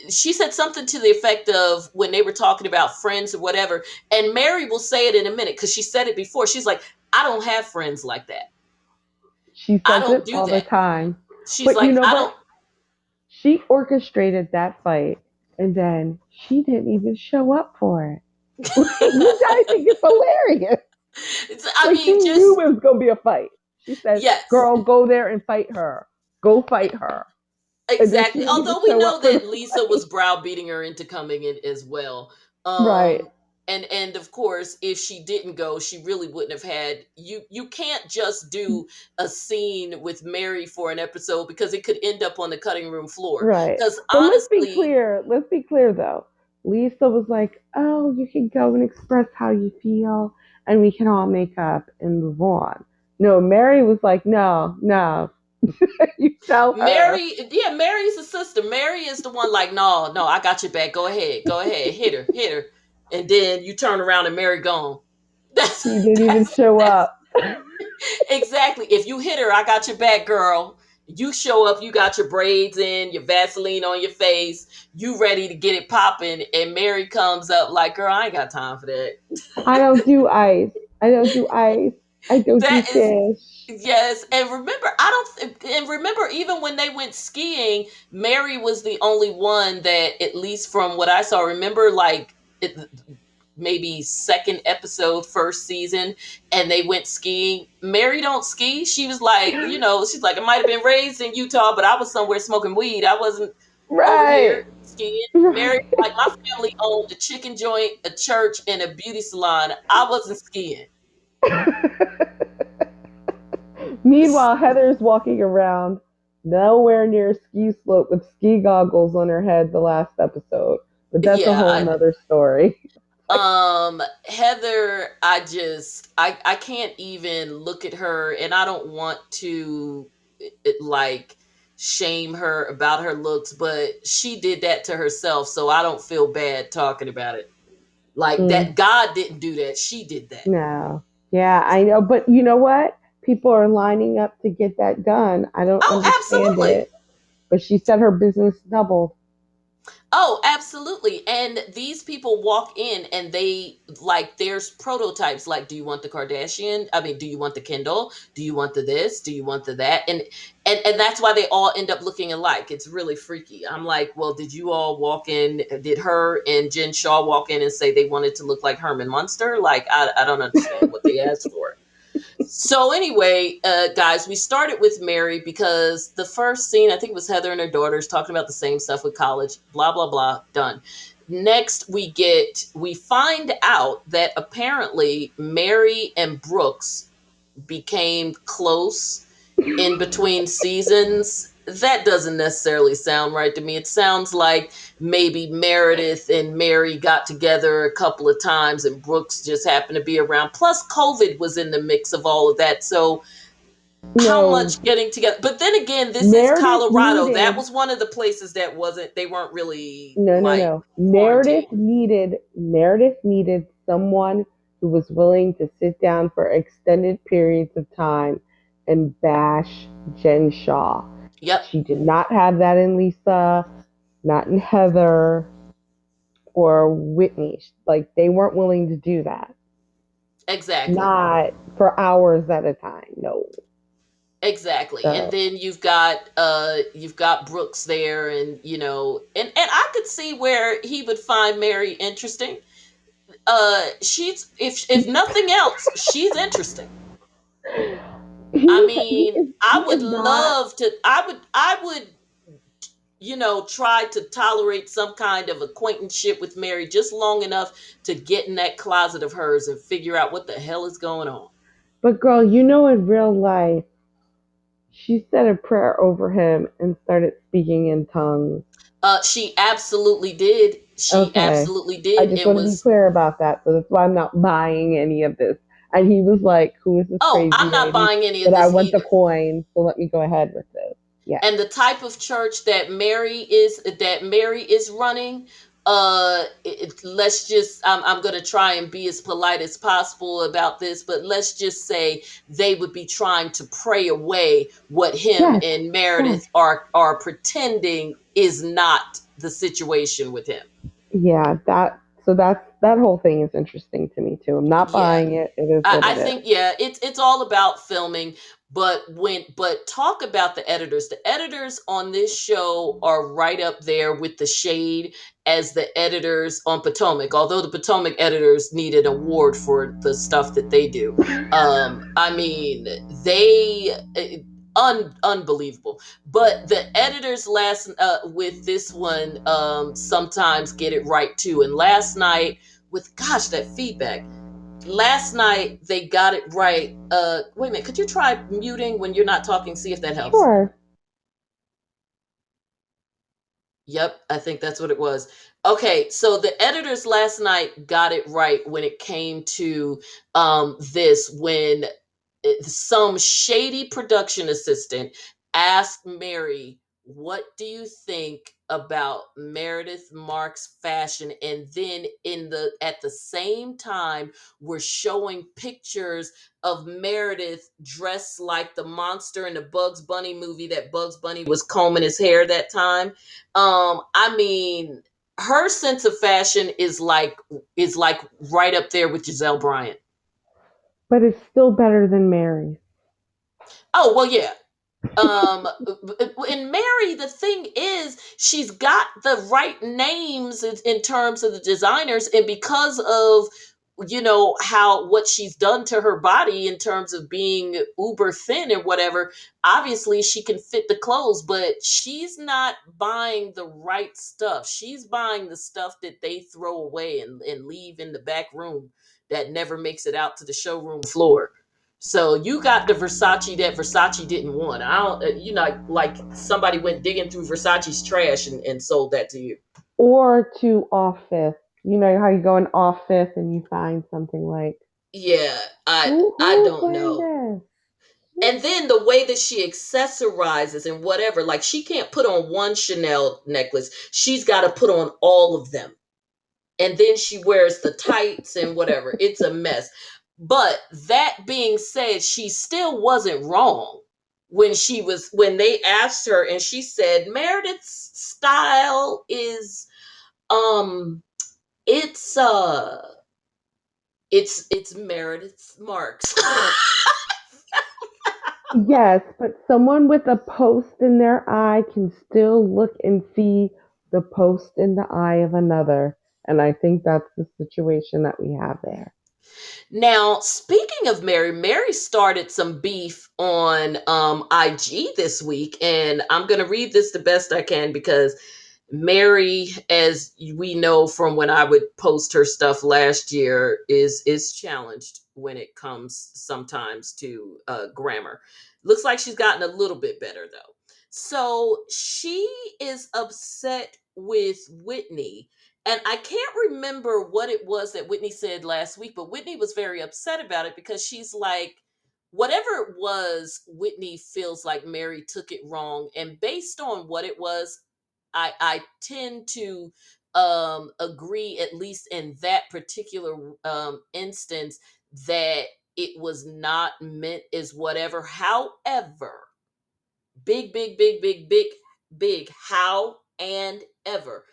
she said something to the effect of, when they were talking about friends or whatever, and Mary will say it in a minute because she said it before. She's like, I don't have friends like that. She I says don't it do all the that. time. She's But you like, know I what? don't. She orchestrated that fight and then she didn't even show up for it. Which I think is hilarious. I Like she mean, knew just it was gonna be a fight. She said, yes. "Girl, go there and fight her. Go fight her." And then she Exactly. didn't even Although we show up know for the that Lisa fight. was browbeating her into coming in as well. Right, And of course, if she didn't go, she really wouldn't have had you. You can't just do a scene with Mary for an episode because it could end up on the cutting room floor. right. Because But let's be honestly, clear. Let's be clear though. Lisa was like, "Oh, you can go and express how you feel, and we can all make up and move on." No, Mary was like, "No, no, you tell her." Mary, yeah, Mary's the sister. Mary is the one like, no, no, I got your back. Go ahead, hit her, and then you turn around and Mary gone. That's She didn't even show that's up. exactly. If you hit her, I got your back, girl. You show up, you got your braids in, your Vaseline on your face, you ready to get it popping, and Mary comes up like, girl, I ain't got time for that. I don't do ice. I don't do ice. I don't do That is fish. yes, and remember, and remember, even when they went skiing, Mary was the only one that, at least from what I saw, remember, like it, maybe second episode, first season, and they went skiing. Mary don't ski. She was like, she's like, I might have been raised in Utah, but I was somewhere smoking weed. I wasn't over Right. here skiing. Mary, Right. like, my family owned a chicken joint, a church, and a beauty salon. I wasn't skiing. Meanwhile, Heather's walking around nowhere near a ski slope with ski goggles on her head the last episode. But that's a Yeah, whole nother story. Heather, I can't even look at her, and I don't want to like shame her about her looks, but she did that to herself, so I don't feel bad talking about it. Like, Mm, that God didn't do that, she did that. no. Yeah, I know. But you know what? People are lining up to get that done. I don't Oh, understand absolutely. it. But she said her business doubled. Oh, absolutely. And these people walk in and they, like, there's prototypes like, do you want the Kardashian? I mean, do you want the Kindle? Do you want the this? Do you want the that? And that's why they all end up looking alike. It's really freaky. I'm like, well, did you all walk in? Did her and Jen Shaw walk in and say they wanted to look like Herman Munster? Like, I don't understand what they asked for. So anyway, guys, we started with Mary because the first scene, I think it was Heather and her daughters talking about the same stuff with college, blah, blah, blah, done. Next, we find out that apparently Mary and Brooks became close in between seasons. That doesn't necessarily sound right to me. It sounds like maybe Meredith and Mary got together a couple of times and Brooks just happened to be around. Plus, COVID was in the mix of all of that. So, how No, much getting together? But then again, this is Meredith Colorado. That needed was one of the places that they weren't really no, no, like no. quarantined. Meredith needed someone who was willing to sit down for extended periods of time and bash Jen Shaw. Yep, She did not have that in Lisa, not in Heather or Whitney. Like they weren't willing to do that. exactly. Not for hours at a time. No. Exactly. And So then you've got Brooks there, and and I could see where he would find Mary interesting. She's, if nothing else, she's interesting. I mean, he I would is not. love to I would try to tolerate some kind of acquaintanceship with Mary just long enough to get in that closet of hers and figure out what the hell is going on. But girl, in real life, she said a prayer over him and started speaking in tongues. She absolutely did. She Okay. absolutely I did. just It want to be was clear about that. So that's why I'm not buying any of this. And he was like, "Who is this Oh, crazy I'm not lady?" buying any of But I this want the either. coin, so let me go ahead with this. Yeah. And the type of church that Mary is running, let's just, I'm going to try and be as polite as possible about this, but let's just say they would be trying to pray away what him Yes, and yes. Meredith are pretending is not the situation with him. Yeah, that whole thing is interesting to me too. I'm not Yeah. buying it. It is what I it think, is. yeah, it's all about filming. But talk about the editors. The editors on this show are right up there with the shade as the editors on Potomac. Although the Potomac editors need an award for the stuff that they do. I mean, they unbelievable. But the editors last with this one sometimes get it right too. And last night with, gosh, that feedback last night they got it right. Wait a minute, could you try muting when you're not talking, see if that helps? Sure. Yep, I think that's what it was. Okay, so the editors last night got it right when it came to this, when some shady production assistant asked Mary, "What do you think about Meredith Marks' fashion?" And then in the at the same time, we're showing pictures of Meredith dressed like the monster in the Bugs Bunny movie that Bugs Bunny was combing his hair that time. I mean, her sense of fashion is like right up there with Giselle Bryant. But it's still better than Mary's. Oh well, yeah. um and Mary, the thing is, she's got the right names in terms of the designers, and because of how what she's done to her body in terms of being uber thin and whatever, obviously she can fit the clothes, but she's not buying the right stuff. She's buying the stuff that they throw away and leave in the back room that never makes it out to the showroom floor. So you got the Versace that Versace didn't want. I don't, like somebody went digging through Versace's trash and sold that to you. Or to off fifth. You know how you go in off fifth and you find something like, Yeah, I who is don't wearing know. this? And then the way that she accessorizes and whatever, like she can't put on one Chanel necklace. She's got to put on all of them. And then she wears the tights and whatever. It's a mess. But that being said, she still wasn't wrong when they asked her and she said Meredith's style is um it's it's Meredith's marks. Yes, but someone with a post in their eye can still look and see the post in the eye of another. And I think that's the situation that we have there. Now, speaking of Mary, Mary started some beef on IG this week, and I'm going to read this the best I can because Mary, as we know from when I would post her stuff last year, is challenged when it comes sometimes to grammar. Looks like she's gotten a little bit better though. So she is upset with Whitney, and I can't remember what it was that Whitney said last week, but Whitney was very upset about it because she's like, whatever it was, Whitney feels like Mary took it wrong. And based on what it was, I tend to agree, at least in that particular instance, that it was not meant as whatever. However, big, how and ever,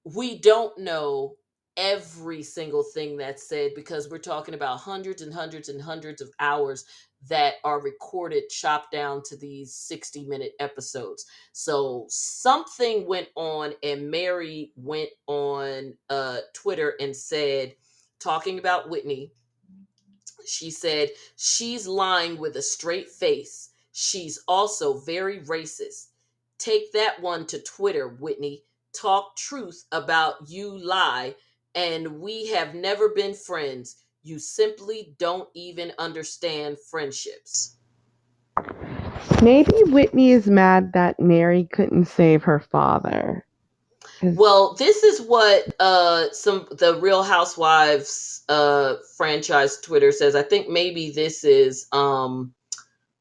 we don't know every single thing that's said because we're talking about hundreds and hundreds and hundreds of hours that are recorded, chopped down to these 60-minute episodes. So something went on, and Mary went on Twitter and said, talking about Whitney, she said, she's lying with a straight face. She's also very racist. Take that one to Twitter, Whitney. Talk truth about you lie. And we have never been friends. You simply don't even understand friendships. Maybe Whitney is mad that Mary couldn't save her father. Because Well, this is what some the Real Housewives franchise Twitter says. I think maybe this is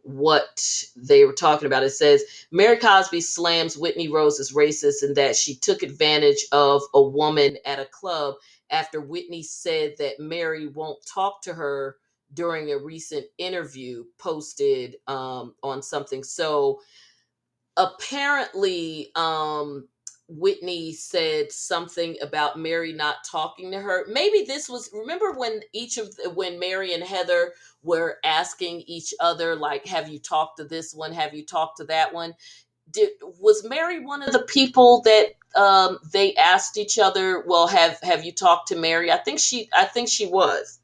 what they were talking about. It says Mary Cosby slams Whitney Rose as racist and that she took advantage of a woman at a club after Whitney said that Mary won't talk to her during a recent interview posted on something. So apparently, Whitney said something about Mary not talking to her. Maybe this was, remember when when Mary and Heather were asking each other, like, have you talked to this one? Have you talked to that one? Was Mary one of the people that they asked each other, well, have you talked to Mary? I think she was.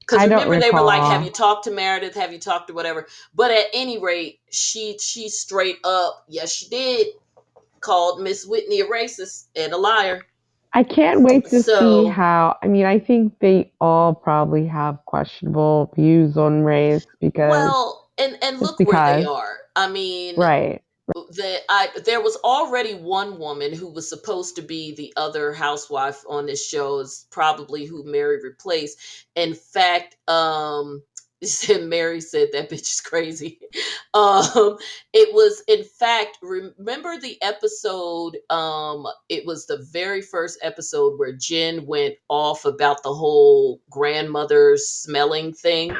Because I don't remember, they were like, have you recall. talked to Meredith? Have you talked to whatever? But at any rate, she straight up, yes, she did, called Miss Whitney a racist and a liar. I can't wait to see So, how. I mean, I think they all probably have questionable views on race because well, and just look where they because, are. I mean, right? there was already one woman who was supposed to be the other housewife on this show, is probably who Mary replaced. In fact, Mary said that bitch is crazy. It was, in fact, remember the episode, it was the very first episode where Jen went off about the whole grandmother smelling thing.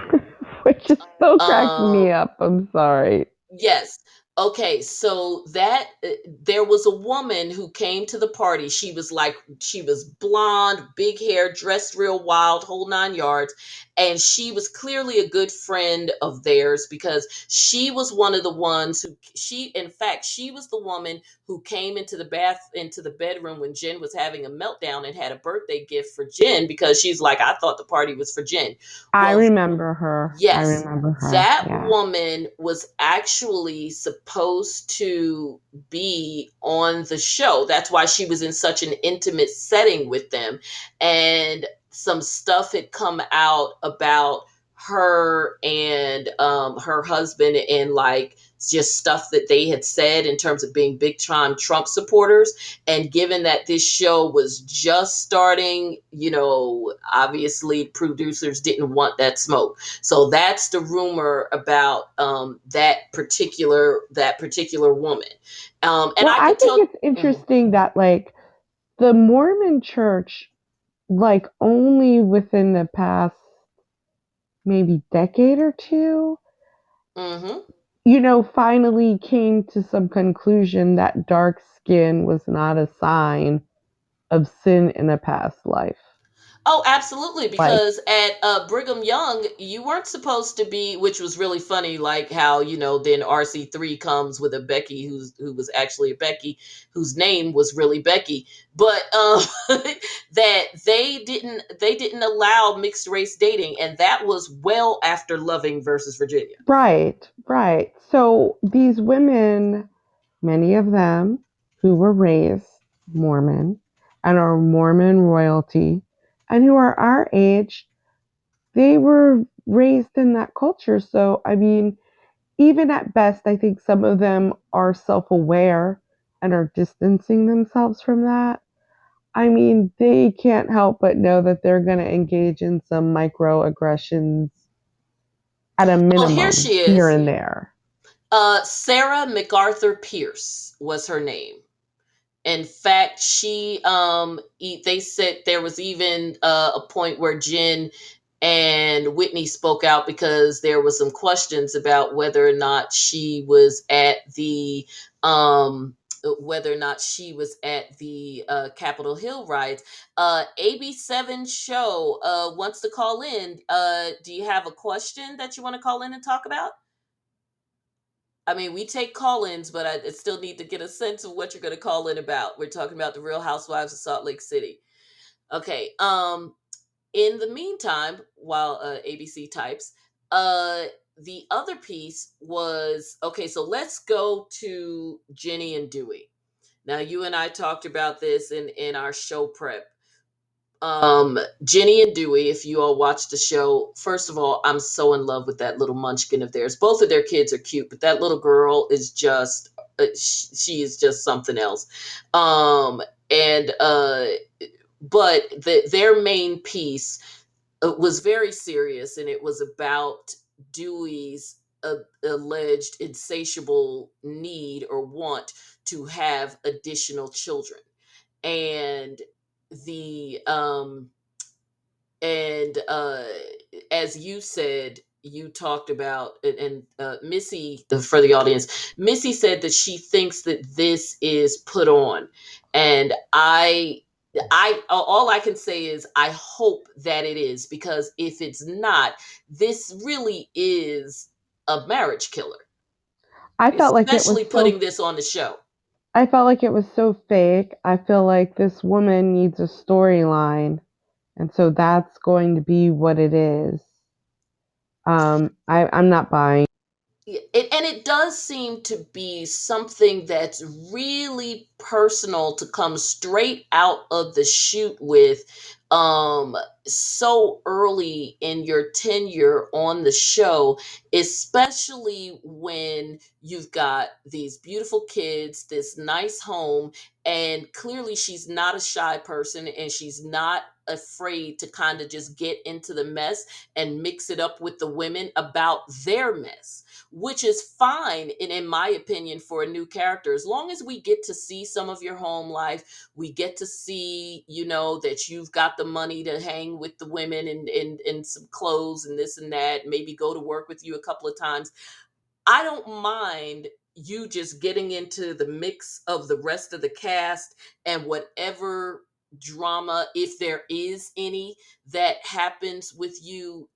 Which just still cracks me um up. I'm sorry. Yes. Okay, so that there was a woman who came to the party. She was blonde, big hair, dressed real wild, whole 9 yards, and she was clearly a good friend of theirs because she was one of the ones who in fact, she was the woman who came into the bedroom when Jen was having a meltdown and had a birthday gift for Jen because she's like, I thought the party was for Jen. I Well, remember her. I yes, remember her. that Yeah. woman was actually supposed to be on the show. That's why she was in such an intimate setting with them. And some stuff had come out about her and her husband, and like just stuff that they had said in terms of being big time Trump supporters. And given that this show was just starting, obviously producers didn't want that smoke. So that's the rumor about that particular woman. And Well, I I could think tell. it's Mhm. interesting that like the Mormon Church, like only within the past maybe decade or two, Mhm. finally came to some conclusion that dark skin was not a sign of sin in a past life. Oh, absolutely. Like, Because at Brigham Young, you weren't supposed to be, which was really funny. Like how then RC3 comes with a Becky who was actually a Becky, whose name was really Becky, but that they didn't allow mixed race dating, and that was well after Loving versus Virginia. right, right. So these women, many of them who were raised Mormon and are Mormon royalty and who are our age, they were raised in that culture. So, I mean, even at best, I think some of them are self aware and are distancing themselves from that. I mean, they can't help but know that they're going to engage in some microaggressions at a Oh, here minimum she here is. and there. Sarah MacArthur Pierce was her name. In fact, they said there was even a point where Jen and Whitney spoke out because there was some questions about um whether or not she was at the Capitol Hill riots. AB7 show wants to call in. Do you have a question that you want to call in and talk about? I mean, we take call-ins, but I still need to get a sense of what you're going to call in about. We're talking about the Real Housewives of Salt Lake City. Okay. In the meantime, while ABC types, uh, the other piece was okay. So let's go to Jenny and Dewey. Now, you and I talked about this in our show prep. Jenny and Dewey, if you all watch the show, first of all, I'm so in love with that little munchkin of theirs. Both of their kids are cute, but that little girl is just she is just something else. And but their main piece was very serious, and it was about Dewey's alleged insatiable need or want to have additional children. And the and as you said, you talked about, and Missy, for the audience, Missy said that she thinks that this is put on. And I all I can say is I hope that it is, because if it's not, this really is a marriage killer, I felt like it was especially so putting this on the show. I felt like it was so fake. I feel like this woman needs a storyline, and so that's going to be what it is. I'm not buying. And it does seem to be something that's really personal to come straight out of the shoot with, um so early in your tenure on the show, especially when you've got these beautiful kids, this nice home, and clearly she's not a shy person, and she's not afraid to kind of just get into the mess and mix it up with the women about their mess, which is fine in my opinion for a new character. As long as we get to see some of your home life, we get to see, that you've got the money to hang with the women, and some clothes and this and that, maybe go to work with you a couple of times. I don't mind you just getting into the mix of the rest of the cast, and whatever drama, if there is any, that happens with you,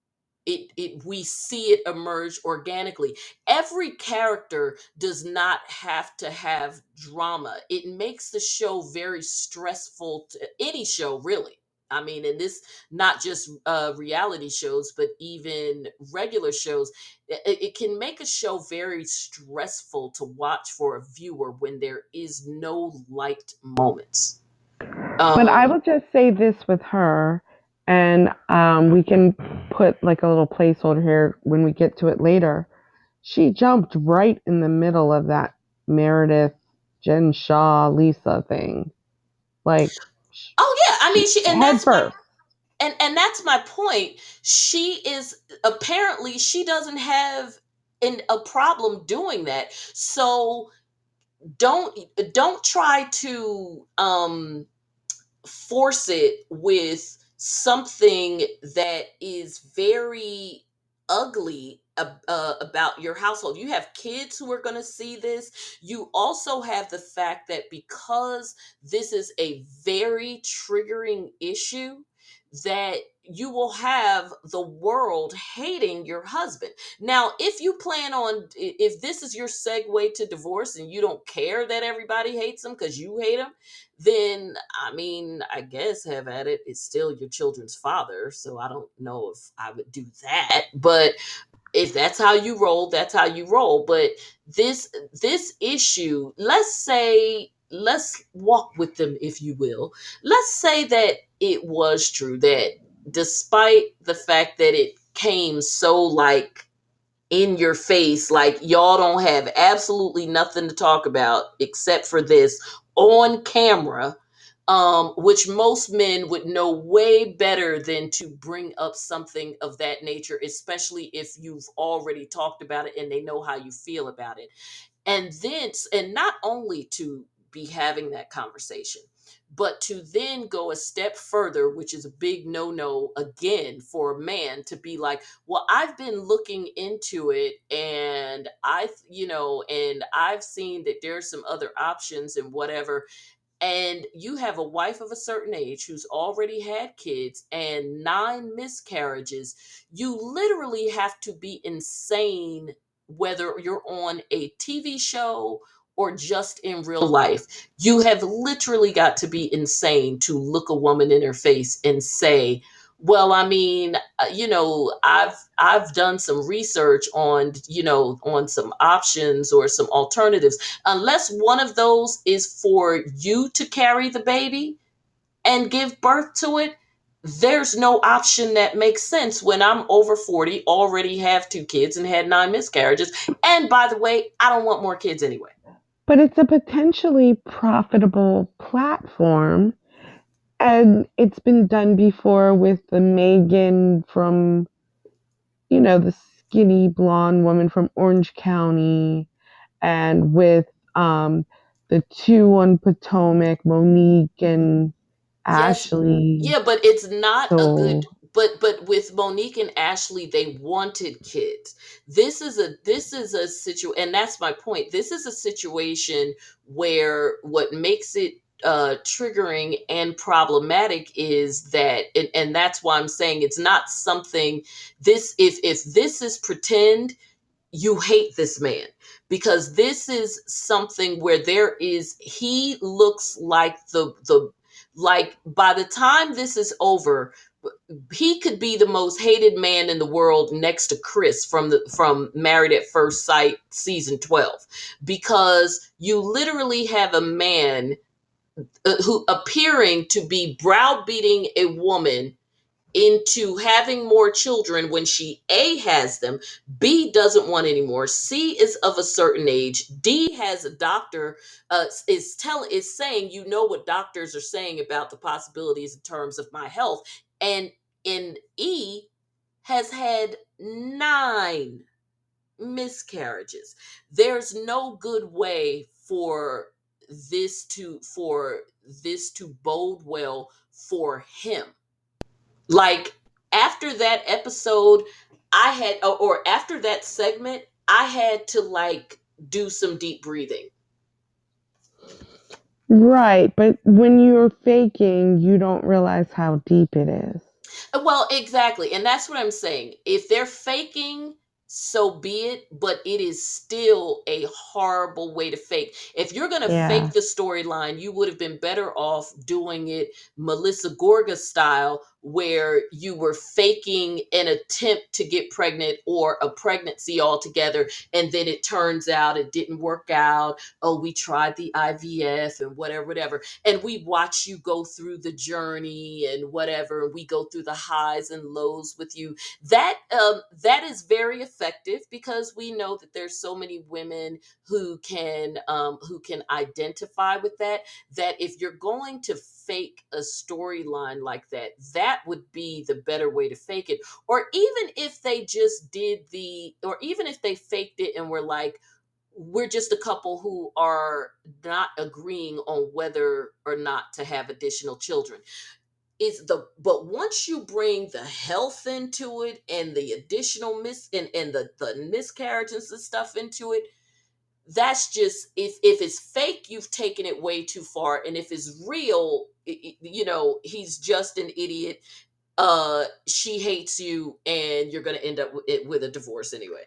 it we see it emerge organically. Every character does not have to have drama. It makes the show very stressful, to any show really. I mean, and this, not just reality shows, but even regular shows, it can make a show very stressful to watch for a viewer when there is no light moments. But I um will just say this with her, and we can put like a little placeholder here when we get to it later. She jumped right in the middle of that Meredith, Jen Shaw, Lisa thing. Like, oh yeah, I mean, she, and head that's my first. and that's my point. She is, apparently she doesn't have a problem doing that. So don't don't try to force it with something that is very ugly about your household. You have kids who are going to see this. You also have the fact that because this is a very triggering issue, that you will have the world hating your husband. Now, if you plan on, if this is your segue to divorce and you don't care that everybody hates him because you hate him, then I mean, I guess have at it. It's still your children's father, so I don't know if I would do that. But if that's how you roll, that's how you roll. But this issue, let's say, let's walk with them, if you will. Let's say that it was true that, despite the fact that it came so like in your face, like y'all don't have absolutely nothing to talk about except for this on camera, which most men would know way better than to bring up something of that nature, especially if you've already talked about it and they know how you feel about it. And not only to be having that conversation, but to then go a step further, which is a big no again for a man, to be like, well, I've been looking into it, and I've seen that there's some other options and whatever. And you have a wife of a certain age who's already had kids and 9 miscarriages. You literally have to be insane, whether you're on a TV show or just in real life. You have literally got to be insane to look a woman in her face and say, well, I mean, I've done some research on, on some options or some alternatives. Unless one of those is for you to carry the baby and give birth to it, there's no option that makes sense when I'm over 40, already have 2 kids, and had 9 miscarriages. And by the way, I don't want more kids anyway. But it's a potentially profitable platform, and it's been done before with the Megan from, the skinny blonde woman from Orange County, and with um, the two on Potomac, Monique and Yes, Ashley. yeah, but it's not a good. So, But with Monique and Ashley, they wanted kids. This is a situation, and that's my point. This is a situation where what makes it triggering and problematic is that, and that's why I'm saying it's not something. This if this is pretend, you hate this man, because this is something where there is he looks like the like by the time this is over, he could be the most hated man in the world next to Chris from Married at First Sight season 12, because you literally have a man who appearing to be browbeating a woman into having more children when she A has them, B doesn't want any more, C is of a certain age, D has a doctor is saying, you know what doctors are saying about the possibilities in terms of my health, and in E has had 9 miscarriages. There's no good way for this to bode well for him. Like, after that episode, I had or after that segment, I had to like do some deep breathing. right. But when you're faking, you don't realize how deep it is. Well, exactly. And that's what I'm saying. If they're faking, so be it, but it is still a horrible way to fake. If you're going to Yeah. fake the storyline, you would have been better off doing it Melissa Gorga style, where you were faking an attempt to get pregnant or a pregnancy altogether. And then it turns out it didn't work out. Oh, we tried the IVF and whatever, whatever, and we watch you go through the journey and whatever, and we go through the highs and lows with you. That is very effective, because we know that there's so many women who can identify with that if you're going to fake a storyline like that, that would be the better way to fake it. Or even if they just or even if they faked it and were like, we're just a couple who are not agreeing on whether or not to have additional children. But once you bring the health into it and the additional and the miscarriages and stuff into it, that's just, if it's fake, you've taken it way too far. And if it's real, he's just an idiot. She hates you, and you're gonna end up with a divorce anyway.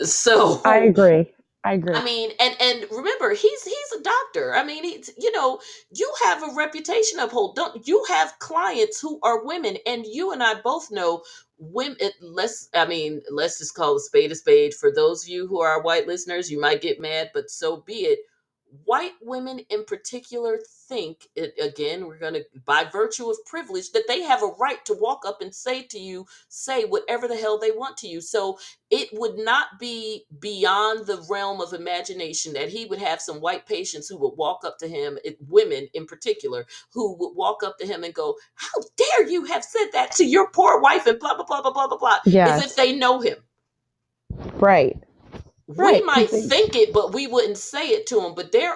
I So agree. I agree. I mean, and remember, he's a doctor. I mean, you have a reputation to uphold. Don't you have clients who are women? And you and I both know women. Let's just call a spade a spade. For those of you who are white listeners, you might get mad, but so be it. White women in particular think it, again, we're going to, by virtue of privilege, that they have a right to walk up and say whatever the hell they want to you. So it would not be beyond the realm of imagination that he would have some white patients who would walk up to him, women in particular, who would walk up to him and go, "How dare you have said that to your poor wife?" and blah blah blah blah blah blah blah, as if Yes. they know him. Right. We Right. Because might they. think it, but we wouldn't say it to him. But there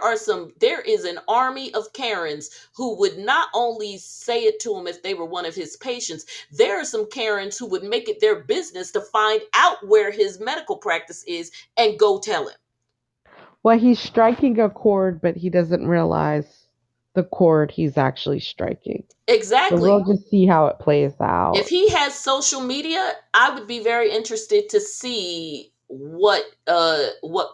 is an army of Karens who would not only say it to him if they were one of his patients. There are some Karens who would make it their business to find out where his medical practice is and go tell him. Well, he's striking a chord, but he doesn't realize the chord he's actually striking. So Exactly. we'll just see how it plays If out. he has social media, I would be very interested to see what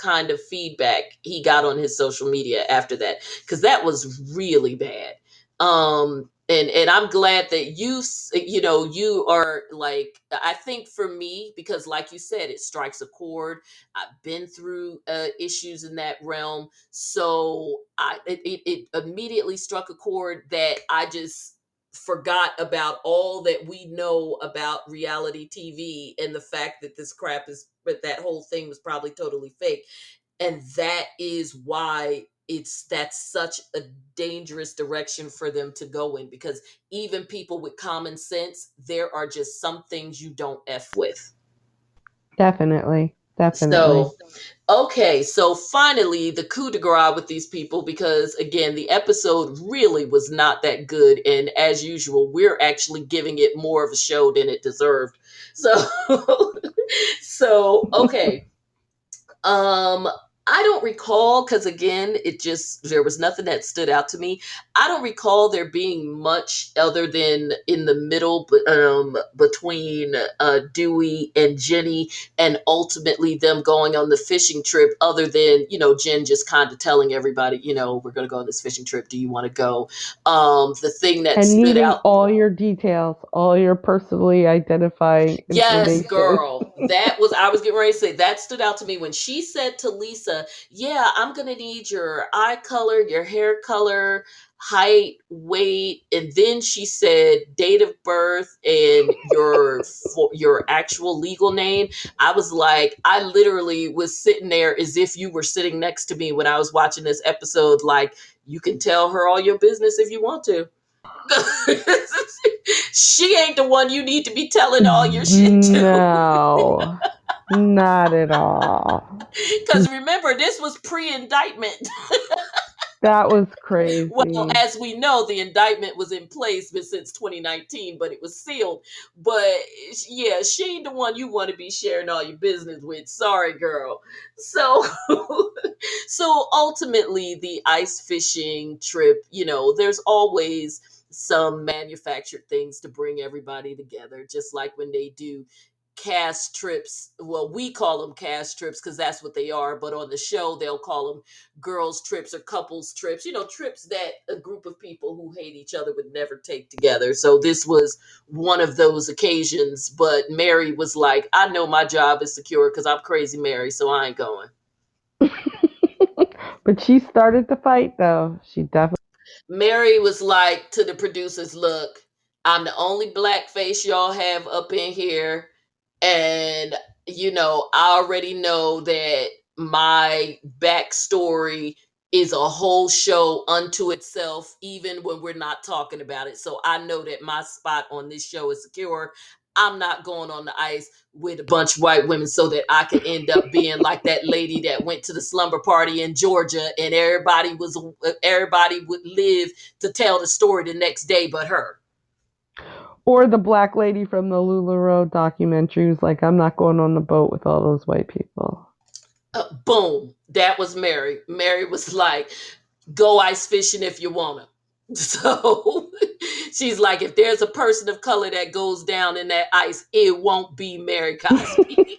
kind of feedback he got on his social media after that, because that was really bad. And I'm glad that you are like, I think for me, because like you said, it strikes a chord. I've been through issues in that realm, so it immediately struck a chord that I just forgot about all that we know about reality TV, and the fact that this crap is, but that whole thing was probably totally fake. And that is why it's that's such a dangerous direction for them to go in, because even people with common sense, there are just some things you don't f with. Definitely. Definitely. So okay, so finally the coup de grace with these people, because again, the episode really was not that good, and as usual, we're actually giving it more of a show than it deserved. So, so okay, um, I don't recall, because again, it just there was nothing that stood out to me. I don't recall there being much other than in the middle, between Dewey and Jenny, and ultimately them going on the fishing trip. Other than Jen just kind of telling everybody, we're going to go on this fishing trip. Do you want to go? The thing that And stood needing out. all your details, all your personally identifying Yes, information. girl. I was getting ready to say that stood out to me when she said to Lisa, yeah, I'm going to need your eye color, your hair color, height, weight. And then she said date of birth and your actual legal name. I was like, I literally was sitting there as if you were sitting next to me when I was watching this episode. Like, you can tell her all your business if you want to. She ain't the one you need to be telling all your shit to. No, not at all. Because remember, this was pre indictment. That was Well, crazy. as we know, the indictment was in place since 2019, but it was sealed. But yeah, she ain't the one you want to be sharing all your business with. Sorry, girl. So, so ultimately, the ice fishing trip, there's always some manufactured things to bring everybody together, just like when they do cast trips. Well, we call them cast trips because that's what they are, but on the show, they'll call them girls trips or couples trips, trips that a group of people who hate each other would never take together. So this was one of those occasions, but Mary was like, I know my job is secure because I'm crazy Mary, so I ain't going. But she started the fight, though. She definitely. Mary was like to the producers, look, I'm the only black face y'all have up in here. And, I already know that my backstory is a whole show unto itself, even when we're not talking about it. So I know that my spot on this show is secure. I'm not going on the ice with a bunch of white women so that I could end up being like that lady that went to the slumber party in Georgia and everybody would live to tell the story the next day but her. Or the black lady from the LuLaRoe documentary who's like, I'm not going on the boat with all those white people. Boom. That was Mary. Mary was like, go ice fishing if you want to. So she's like, if there's a person of color that goes down in that ice, it won't be Mary Cosby.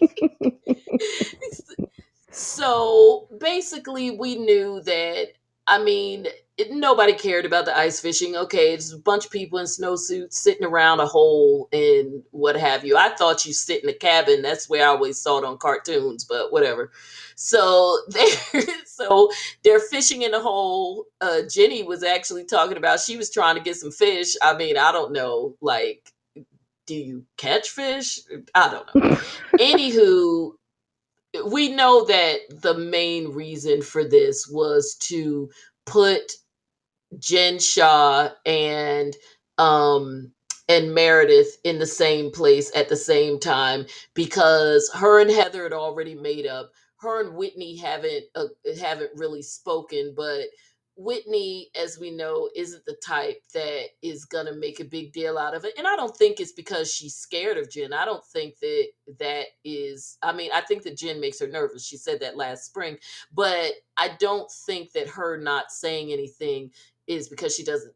So basically, we knew that. I mean, nobody cared about the ice fishing. Okay, it's a bunch of people in snowsuits sitting around a hole and what have you. I thought you sit in a cabin. That's where I always saw it on cartoons, but whatever. So they're fishing in a hole. Jenny was actually talking about she was trying to get some fish. I mean, I don't know, like, do you catch fish? I don't know. Anywho, we know that the main reason for this was to put Jen Shaw um and Meredith in the same place at the same time, because her and Heather had already made up. Her and Whitney haven't really spoken, but Whitney, as we know, isn't the type that is gonna make a big deal out of it. And I don't think it's because she's scared of Jen. I don't think that is. I mean, I think that Jen makes her nervous. She said that last spring, but I don't think that her not saying anything is because she doesn't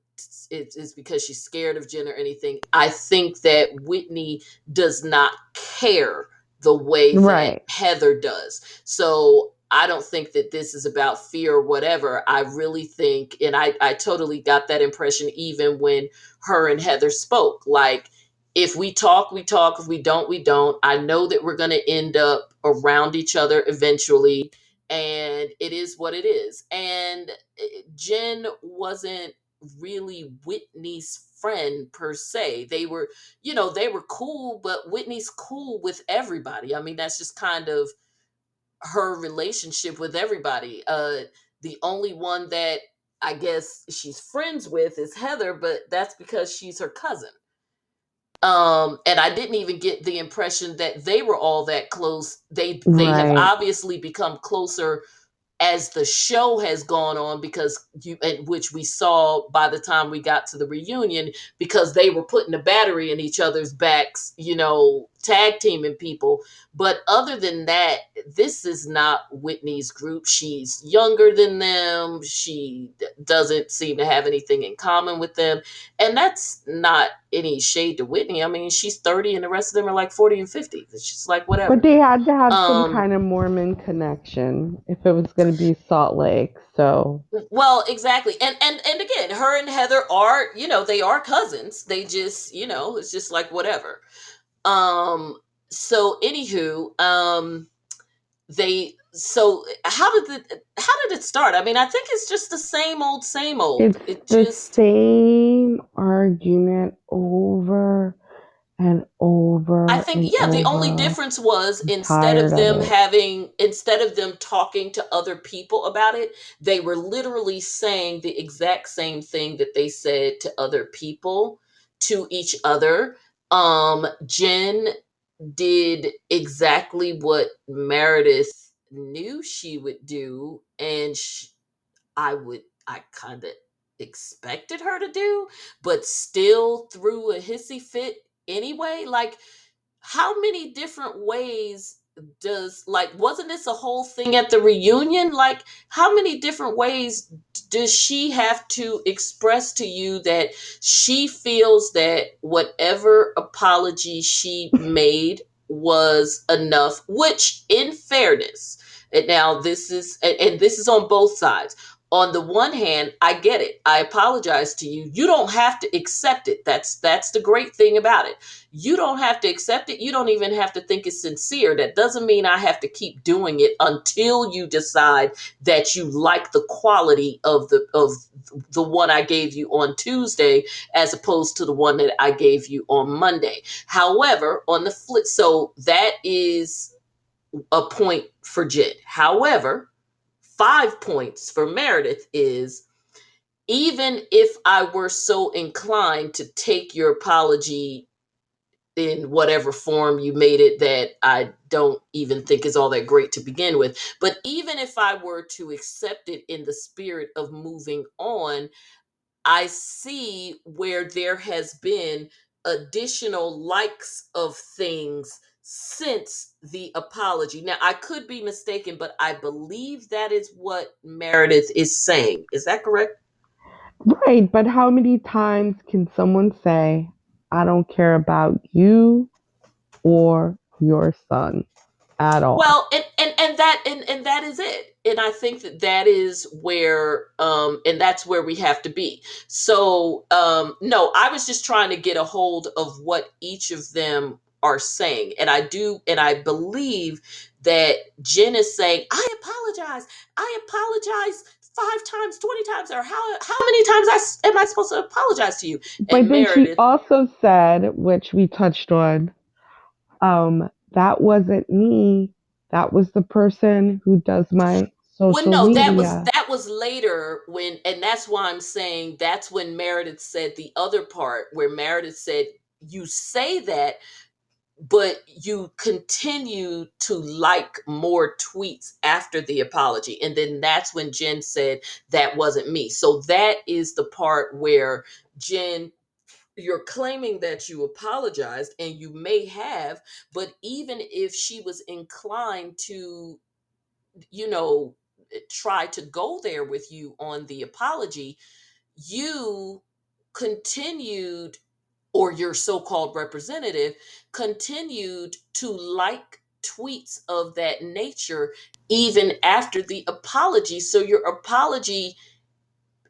it's because she's scared of Jen or anything. I think that Whitney does not care the way that Right. Heather does. So I don't think that this is about fear or whatever. I really think, and I totally got that impression even when her and Heather spoke. Like, if we talk, we talk. If we don't, we don't. I know that we're going to end up around each other eventually, and it is what it is. And Jen wasn't really Whitney's friend per se. They were cool, but Whitney's cool with everybody. I mean, that's just kind of her relationship with everybody. The only one that I guess she's friends with is Heather, but that's because she's her cousin. And I didn't even get the impression that they were all that close. They have Right. obviously become closer as the show has gone on, because which we saw by the time we got to the reunion, because they were putting the battery in each other's backs, tag teaming people. But other than that, this is not Whitney's group. She's younger than them. She doesn't seem to have anything in common with them. And that's not any shade to Whitney. I mean, she's 30 and the rest of them are like 40 and 50. It's just like But whatever. they had to have some Um kind of Mormon connection if it was going to be Salt Lake. So, Well, exactly. And again, her and Heather are, they are cousins. They just, it's just like whatever. Um so anywho, how did it start? I mean, I think it's just the same old same old. it's It the just same argument over and I over think, and yeah, the only over. difference was, I'm tired of it. instead of them talking to other people about it, they were literally saying the exact same thing that they said to other people to each other. Jen did exactly what Meredith knew she would do, and I kind of expected her to do, but still threw a hissy fit anyway. Like, how many different ways wasn't this a whole thing at the reunion? Like, how many different ways does she have to express to you that she feels that whatever apology she made was enough? Which, in fairness, and now this is and this is on both sides. On the one hand, I get it. I apologize to you. You don't have to accept it. That's the great thing about it. You don't have to accept it. You don't even have to think it's sincere. That doesn't mean I have to keep doing it until you decide that you like the quality of the one I gave you on Tuesday, as opposed to the one that I gave you on Monday. However, on the flip, so that is a point for Jen. However, 5 points for Meredith is, even if I were so inclined to take your apology in whatever form you made it, that I don't even think is all that great to begin with. But even if I were to accept it in the spirit of moving on, I see where there has been additional likes of things since the apology. Now, I could be mistaken, but I believe that is what Meredith is saying. Is that correct? Right, but how many times can someone say, I don't care about you or your son at all? Well, and that is it. And I think that is where and that's where we have to be. So no, I was just trying to get a hold of what each of them are saying. And I believe that Jen is saying, I apologize. I apologize 5 times, 20 times, or how many times am I supposed to apologize to you? But And then she Meredith, also said, which we touched on, that wasn't me. That was the person who does my well, social no, media. that was later when, and that's why I'm saying that's when Meredith said the other part, where Meredith said, "You say that, but you continue to like more tweets after the apology," and then that's when Jen said that wasn't me. So that is the part where Jen, you're claiming that you apologized, and you may have, but even if she was inclined to, you know, try to go there with you on the apology, you continued, or your so-called representative continued to like tweets of that nature even after the apology. So your apology,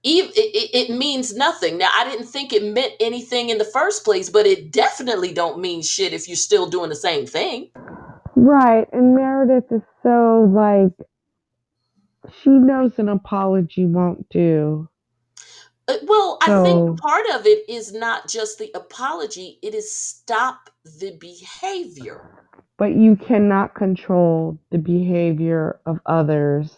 it means nothing. Now, I didn't think it meant anything in the first place, but it definitely don't mean shit if you're still doing the same thing. Right, and Meredith is so like, she knows an apology won't do. Well, I think So, part of it is not just the apology, it is stop the behavior. but you cannot control the behavior of others.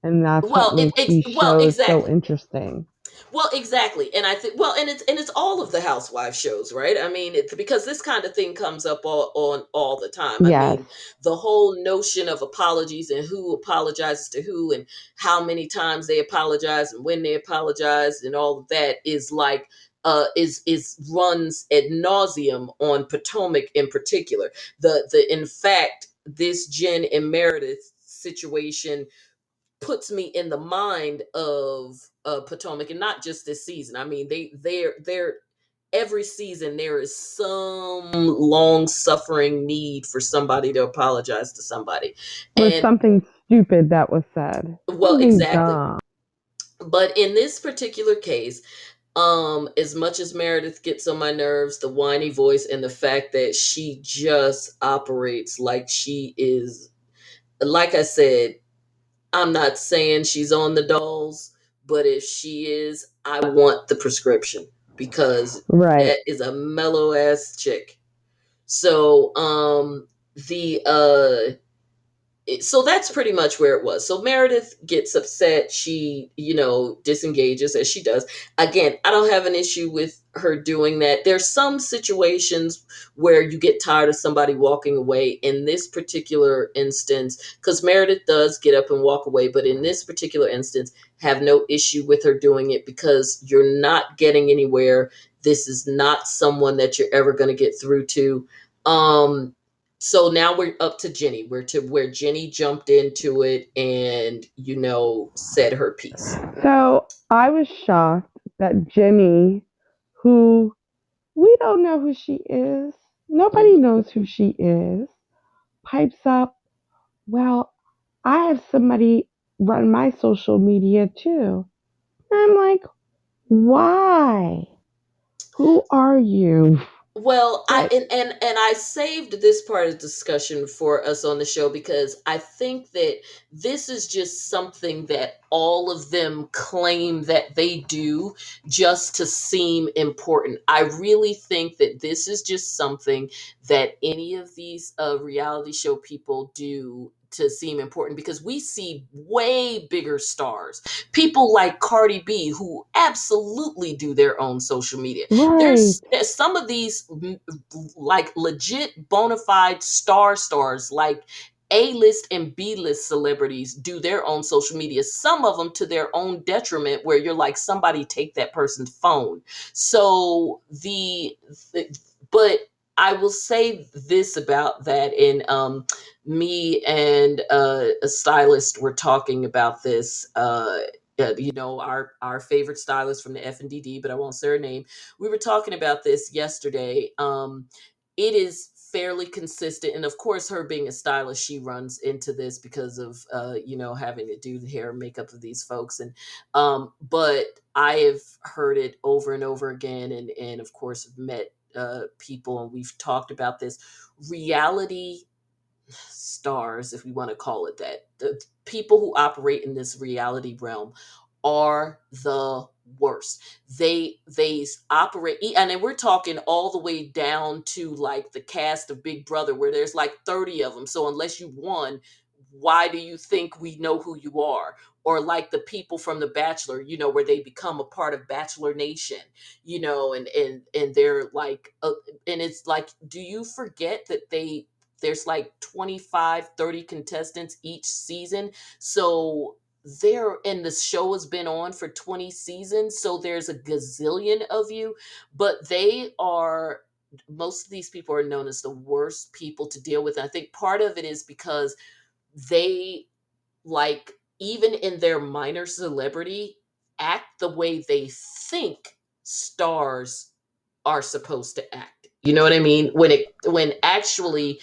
And that's what Well, makes these shows so exactly. interesting. Well, exactly, and I think well, and it's all of the housewife shows, right? I mean, it's because this kind of thing comes up all the time. I Yes. mean, the whole notion of apologies and who apologizes to who and how many times they apologize and when they apologize and all of that is like is runs ad nauseum on Potomac in particular. The in fact this Jen and Meredith situation puts me in the mind of Potomac, and not just this season. I mean, they're every season there is some long suffering need for somebody to apologize to somebody, Or and something stupid that was said. well, Something exactly. dumb. But in this particular case, as much as Meredith gets on my nerves, the whiny voice and the fact that she just operates like she is, like I said, I'm not saying she's on the dolls, but if she is, I want the prescription because Right. that is a mellow ass chick. So so that's pretty much where it was. So Meredith gets upset. She, disengages as she does. Again, I don't have an issue with her doing that. There's some situations where you get tired of somebody walking away. In this particular instance, because Meredith does get up and walk away, but in this particular instance, have no issue with her doing it because you're not getting anywhere. This is not someone that you're ever going to get through to. So now we're up to Jenny. We're to where Jenny jumped into it and, said her piece. So I was shocked that Jenny, who we don't know who she is, nobody Mhm. knows who she is, pipes up, well, I have somebody run my social media too. And I'm like, why? Who are you? Well, I What? and I saved this part of the discussion for us on the show because I think that this is just something that all of them claim that they do just to seem important. I really think that this is just something that any of these reality show people do to seem important because we see way bigger stars, people like Cardi B, who absolutely do their own social media. Right. There's some of these like legit bona fide stars like A-list and B-list celebrities do their own social media, some of them to their own detriment, where you're like, somebody take that person's phone. So but I will say this about that, and me and a stylist were talking about this, our favorite stylist from the FNDD, but I won't say her name. We were talking about this yesterday. It is fairly consistent, and of course, her being a stylist, she runs into this because of having to do the hair and makeup of these folks, and but I have heard it over and over again, and of course, have met people, and we've talked about this. Reality stars, if we want to call it that, the people who operate in this reality realm are the worst. They operate, and then we're talking all the way down to like the cast of Big Brother, where there's like 30 of them. So unless you won, why do you think we know who you are? Or like the people from The Bachelor, where they become a part of Bachelor Nation, and they're like, and it's like, do you forget that there's like 25, 30 contestants each season? So and the show has been on for 20 seasons, so there's a gazillion of you, but most of these people are known as the worst people to deal with. And I think part of it is because they, like, even in their minor celebrity, act the way they think stars are supposed to act. You know what I mean? When actually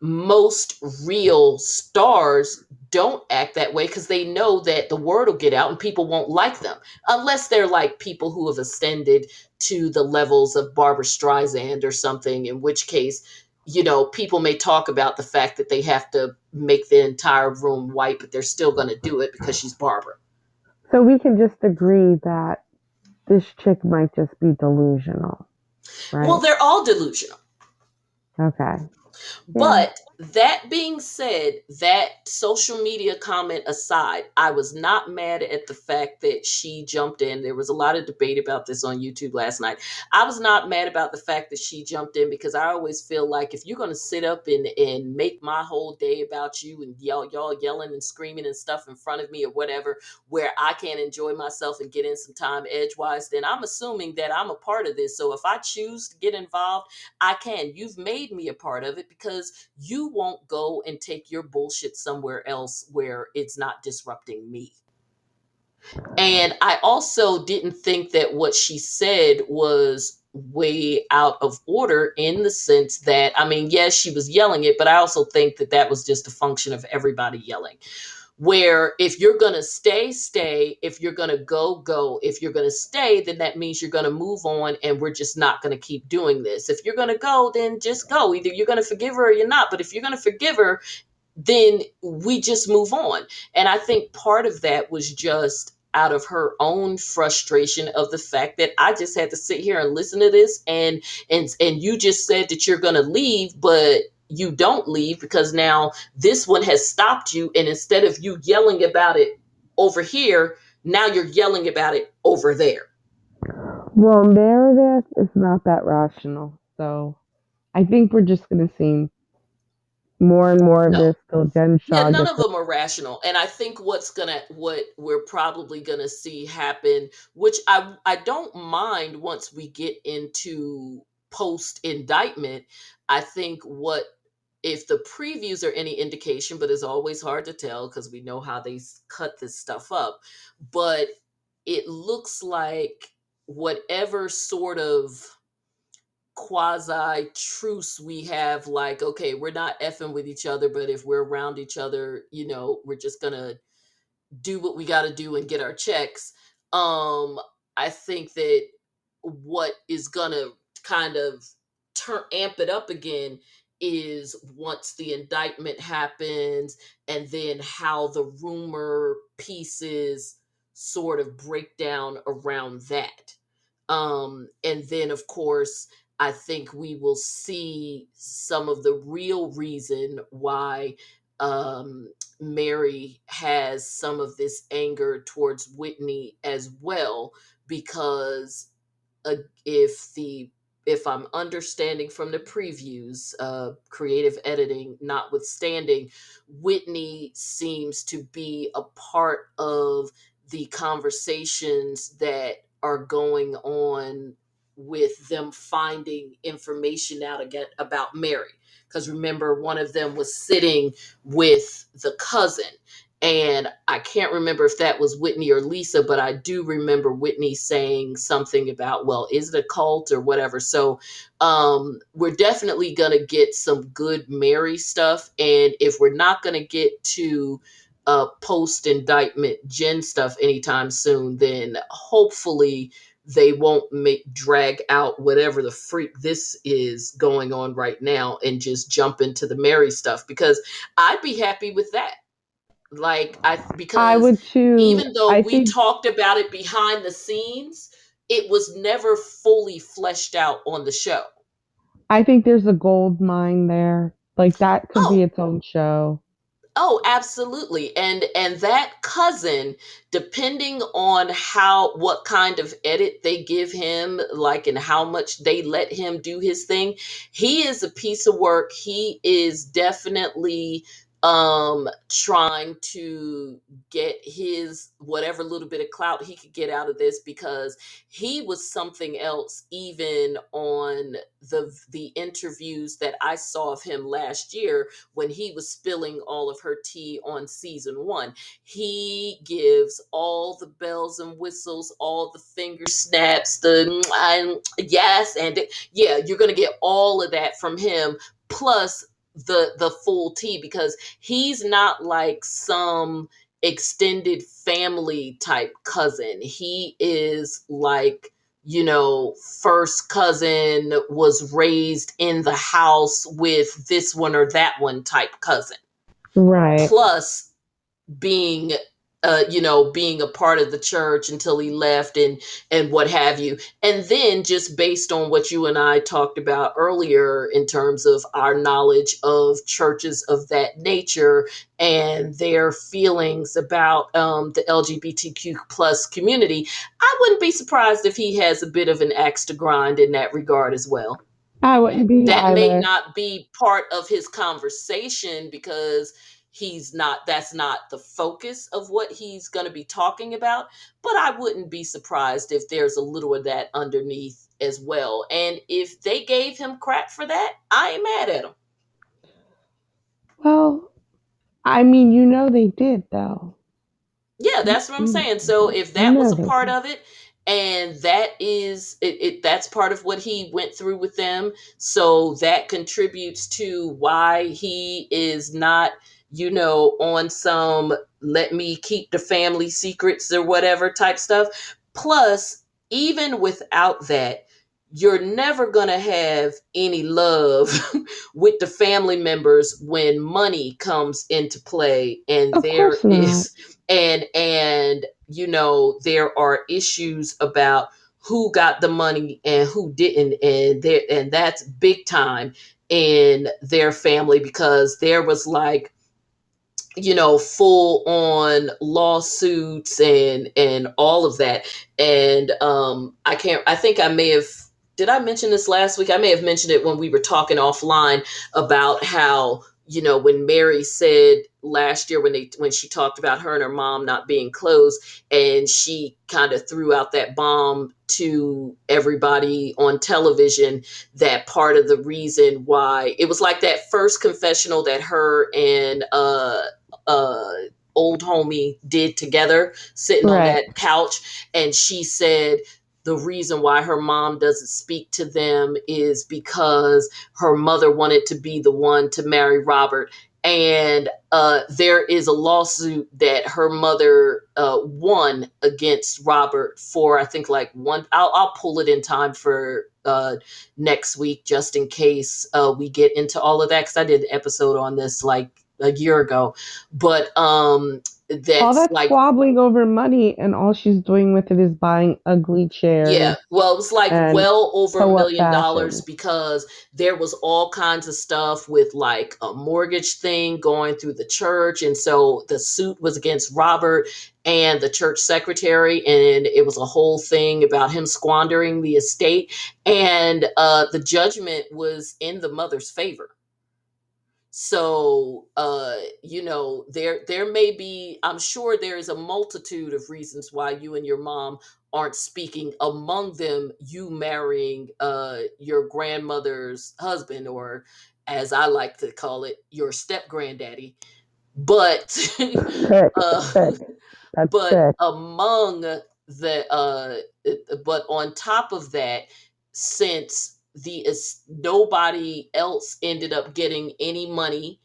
most real stars don't act that way because they know that the word will get out and people won't like them unless they're like people who have ascended to the levels of Barbara Streisand or something, in which case, people may talk about the fact that they have to make the entire room white, but they're still going to do it because she's Barbara. So we can just agree that this chick might just be delusional, Well, right? they're all delusional. Okay. Yeah. But That being said, that social media comment aside, I was not mad at the fact that she jumped in. There was a lot of debate about this on YouTube last night. I was not mad about the fact that she jumped in, because I always feel like if you're going to sit up and make my whole day about you and y'all yelling and screaming and stuff in front of me or whatever, where I can't enjoy myself and get in some time edgewise, then I'm assuming that I'm a part of this. So if I choose to get involved, I can. You've made me a part of it, because you won't go and take your bullshit somewhere else where it's not disrupting me. And I also didn't think that what she said was way out of order, in the sense that, I mean, yes, she was yelling it, but I also think that that was just a function of everybody yelling. Where if you're going to stay, stay. If you're going to go, go. If you're going to stay, then that means you're going to move on, and we're just not going to keep doing this. If you're going to go, then just go. Either you're going to forgive her or you're not. But if you're going to forgive her, then we just move on. And I think part of that was just out of her own frustration of the fact that I just had to sit here and listen to this, and you just said that you're going to leave, but you don't leave, because now this one has stopped you, and instead of you yelling about it over here, now you're yelling about it over there. Well, Meredith is not that rational, so I think we're just going to see more and more of No. this till Jen Yeah, Shaw none gets of it. them are rational. And I think what we're probably gonna see happen, which I don't mind once we get into post indictment. I think what, if the previews are any indication, but it's always hard to tell because we know how they cut this stuff up. But it looks like whatever sort of quasi truce we have, like, okay, we're not effing with each other, but if we're around each other, we're just gonna do what we got to do and get our checks. I think that what is gonna kind of turn amp it up again is once the indictment happens, and then how the rumor pieces sort of break down around that. And then, of course, I think we will see some of the real reason why Mary has some of this anger towards Whitney as well, because uh, if the if I'm understanding from the previews, creative editing notwithstanding, Whitney seems to be a part of the conversations that are going on with them finding information out again about Mary. Because remember, one of them was sitting with the cousin. And I can't remember if that was Whitney or Lisa, but I do remember Whitney saying something about, well, is it a cult or whatever? So we're definitely going to get some good Mary stuff. And if we're not going to get to post indictment Jen stuff anytime soon, then hopefully they won't make drag out whatever the freak this is going on right now and just jump into the Mary stuff, because I'd be happy with that. Like, I because would too. even though I we think talked about it behind the scenes, it was never fully fleshed out on the show. I think there's a gold mine there. Like that could be Oh, its own show. Oh, absolutely. And that cousin, depending on how what kind of edit they give him, like, and how much they let him do his thing, he is a piece of work. He is definitely trying to get his whatever little bit of clout he could get out of this, because he was something else even on the interviews that I saw of him last year when he was spilling all of her tea on season one. He gives all the bells and whistles, all the finger snaps, yes, and yeah, you're gonna get all of that from him, plus the full tea, because he's not like some extended family type cousin. He is like, first cousin, was raised in the house with this one or that one type cousin. Right. Plus being being a part of the church until he left, and what have you. And then, just based on what you and I talked about earlier in terms of our knowledge of churches of that nature and their feelings about the LGBTQ plus community, I wouldn't be surprised if he has a bit of an axe to grind in that regard as well. I wouldn't be That may either. not be part of his conversation because that's not the focus of what he's going to be talking about, but I wouldn't be surprised if there's a little of that underneath as well. And if they gave him crap for that, I ain't mad at him. Well, I mean, you know they did though. Yeah, You, that's what I'm you, saying. So if you that was know a they part did. of it, and that is that's part of what he went through with them, so that contributes to why he is not, on some let me keep the family secrets or whatever type stuff. Plus, even without that, you're never going to have any love with the family members when money comes into play, and Of there course not. is and there are issues about who got the money and who didn't, and that's big time in their family, because there was like, full on lawsuits and all of that. And I think I may have, did I mention this last week? I may have mentioned it when we were talking offline about how, when Mary said last year, when she talked about her and her mom not being close, and she kind of threw out that bomb to everybody on television, that part of the reason why it was like that first confessional that her and uh old homie did together, sitting on Right. that couch. And she said the reason why her mom doesn't speak to them is because her mother wanted to be the one to marry Robert. And there is a lawsuit that her mother won against Robert for, I think, like one. I'll pull it in time for next week, just in case we get into all of that, because I did an episode on this like a year ago. But All that's that like, squabbling over money, and all she's doing with it is buying ugly yeah, chairs well, it was like and well over a toe up million dollars, fashions. because there was all kinds of stuff with like a mortgage thing going through the church. And so the suit was against Robert and the church secretary, and it was a whole thing about him squandering the estate. And the judgment was in the mother's favor. So there may be, I'm sure there is a multitude of reasons why you and your mom aren't speaking, among them you marrying your grandmother's husband, or as I like to call it, your step granddaddy. But Sick, uh sick. That's but sick. among the but on top of that, since nobody else ended up getting any money,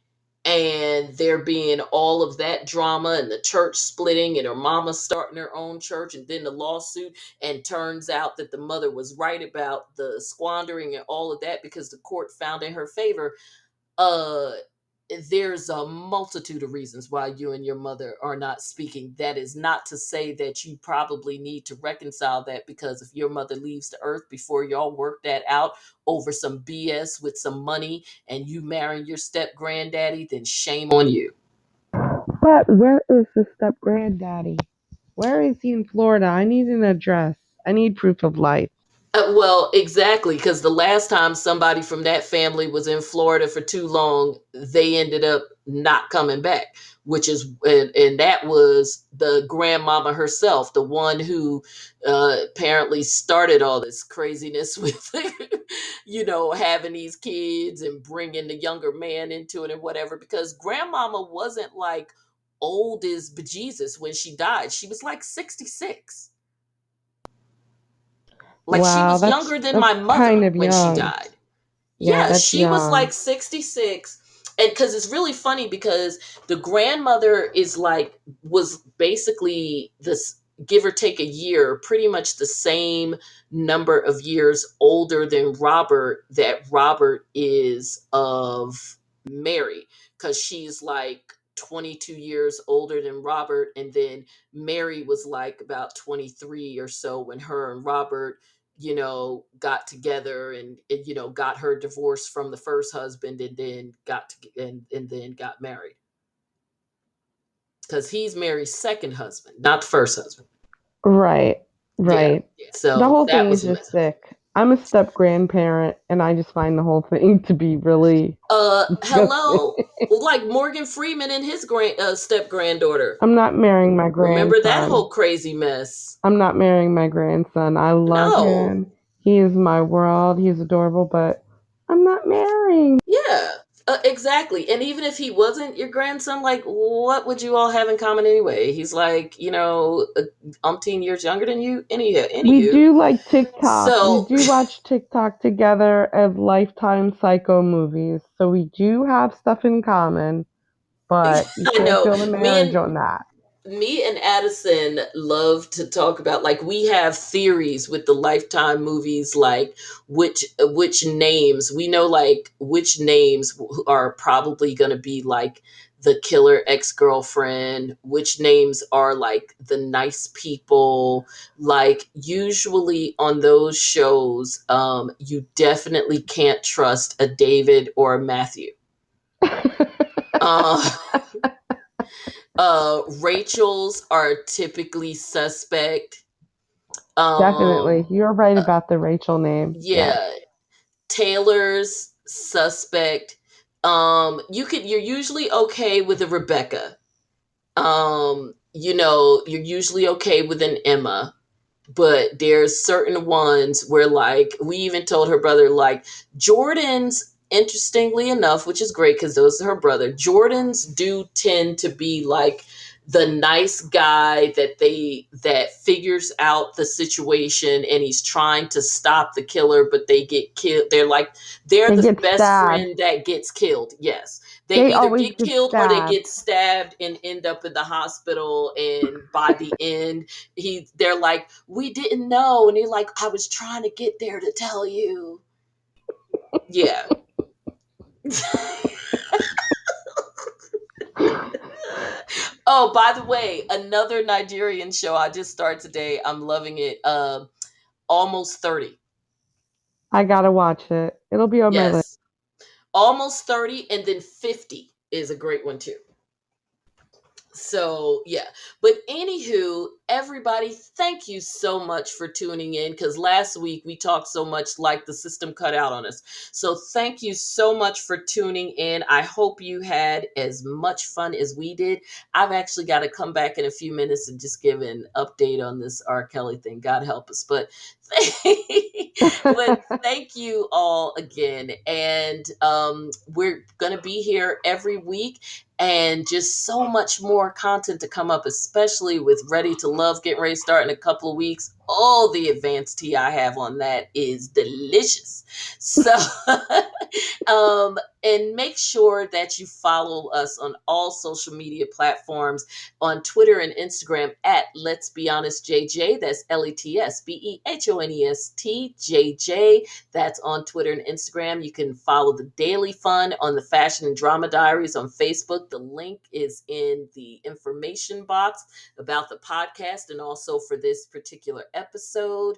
and there being all of that drama and the church splitting and her mama starting her own church and then the lawsuit, and turns out that the mother was right about the squandering and all of that because the court found in her favor. uh there's a multitude of reasons why you and your mother are not speaking. That is not to say that you probably need to reconcile that, because if your mother leaves the earth before y'all work that out over some BS with some money, and you marrying your step granddaddy, then shame on you. But where is the step granddaddy? Where is he in Florida? I need an address. I need proof of life. Well, exactly, because the last time somebody from that family was in Florida for too long, they ended up not coming back, which is, and that was the grandmama herself, the one who apparently started all this craziness with, having these kids and bringing the younger man into it and whatever, because grandmama wasn't like old as bejesus when she died. She was like 66. Like, she Wow, was that's younger than that's my kind mother of when she young. died. Yeah, Yeah, that's she was young. like 66. And because it's really funny, because the grandmother is like, was basically this, give or take a year, pretty much the same number of years older than Robert, that Robert is of Mary, because she's like 22 years older than Robert, and then Mary was like about 23 or so when her and Robert, got together, and got her divorce from the first husband, and then and then got married, because he's Mary's second husband, not the first husband. Right, Yeah. right. The So whole that thing was is a just mess. sick. I'm a step grandparent, and I just find the whole thing to be really disgusting. Hello, like Morgan Freeman and his step granddaughter. I'm not marrying my Remember that grandson. whole crazy mess? I'm not marrying my grandson. I love No. him. He is my world. He's adorable, but I'm not marrying. Yeah, exactly. And even if he wasn't your grandson, like, what would you all have in common anyway? He's like, umpteen years younger than you. We Anywho. do like TikTok. We So do watch TikTok together of Lifetime Psycho movies. So we do have stuff in common, but you I can't know build a marriage on that. me and Addison love to talk about, like, we have theories with the Lifetime movies, like which names we know, like which names are probably going to be like the killer ex-girlfriend, which names are like the nice people. Like, usually on those shows, you definitely can't trust a David or a Matthew. uh Rachel's are typically suspect. Definitely. Um, You're right uh, about the Rachel name. Yes. yeah, Taylor's suspect. You're usually okay with a Rebecca. You're usually okay with an Emma, but there's certain ones where, like, we even told her brother, like, Jordan's, interestingly enough, which is great because those are her brother, Jordan's do tend to be like the nice guy that figures out the situation, and he's trying to stop the killer, but they get killed. They're They the get best stabbed. friend that gets killed. Yes, they They either always get get killed or they stabbed. get stabbed and end up in the hospital, and by the end, they're like, we didn't know, and he's like, I was trying to get there to tell you. Yeah. Oh, by the way, another Nigerian show I just started today. I'm loving it. Almost 30. I gotta watch it. It'll be on my list. Yes. Almost 30, and then 50 is a great one too. So yeah, but anywho, everybody, thank you so much for tuning in, because last week we talked so much like the system cut out on us. So thank you so much for tuning in. I hope you had as much fun as we did. I've actually got to come back in a few minutes and just give an update on this R. Kelly thing, God help us. But but thank you all again, and we're gonna be here every week, and just so much more content to come up, especially with Ready to Love getting ready to start in a couple of weeks. All the advanced tea I have on that is delicious. So, and make sure that you follow us on all social media platforms, on Twitter and Instagram at Let's Be Honest JJ. That's LETSBEHONEST That's on Twitter and Instagram. You can follow the Daily Fun on the Fashion and Drama Diaries on Facebook. The link is in the information box about the podcast and also for this particular episode.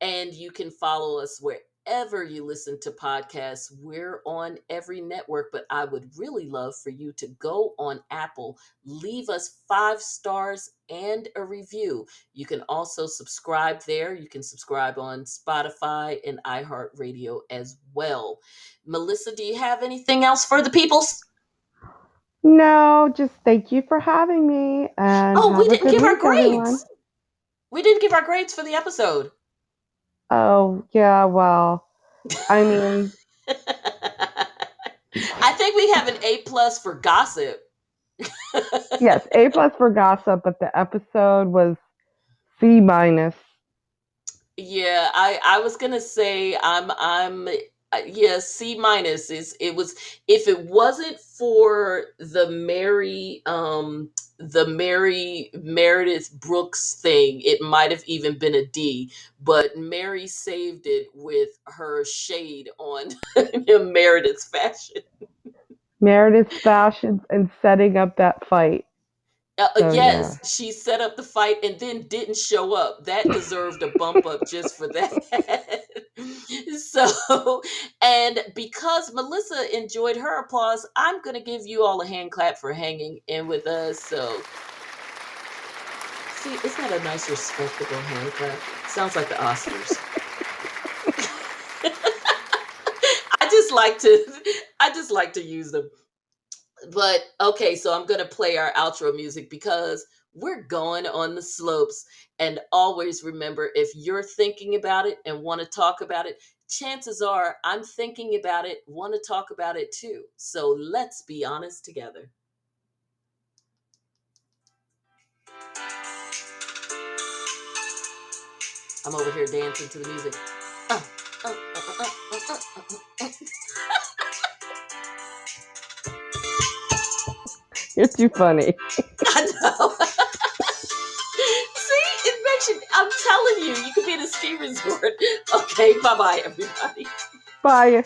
And you can follow us wherever you listen to podcasts. We're on every network, but I would really love for you to go on Apple, leave us 5 stars and a review. You can also subscribe there. You can subscribe on Spotify and iHeartRadio as well. Melissa, do you have anything else for the peoples? No, just thank you for having me and Oh, we have a didn't good give our week, everyone. grades. We didn't give our grades for the episode. Oh, yeah, well, I mean, I think we have an A+ for gossip. yes, A plus for gossip, but the episode was C minus. Yeah, I was gonna say I'm yeah, C- is, it was, if it wasn't for the Mary Meredith Brooks thing, it might have even been a D, but Mary saved it with her shade on Meredith's fashion. Meredith's fashions and setting up that fight. So yeah. Yes, she set up the fight and then didn't show up. That deserved a bump up just for that. So, and because Melissa enjoyed her applause, I'm going to give you all a hand clap for hanging in with us. So, see, isn't that a nice, respectable hand clap? Sounds like the Oscars. I just like to, I just like to use them. But okay, so I'm going to play our outro music because we're going on the slopes. And always remember, if you're thinking about it and want to talk about it, chances are I'm thinking about it, want to talk about it too. So let's be honest together. I'm over here dancing to the music. Uh, uh, uh, uh, uh, uh, uh, uh. You're too funny. I know. See, it makes you, I'm telling you, you could be in a ski resort. Okay, bye bye, everybody. Bye.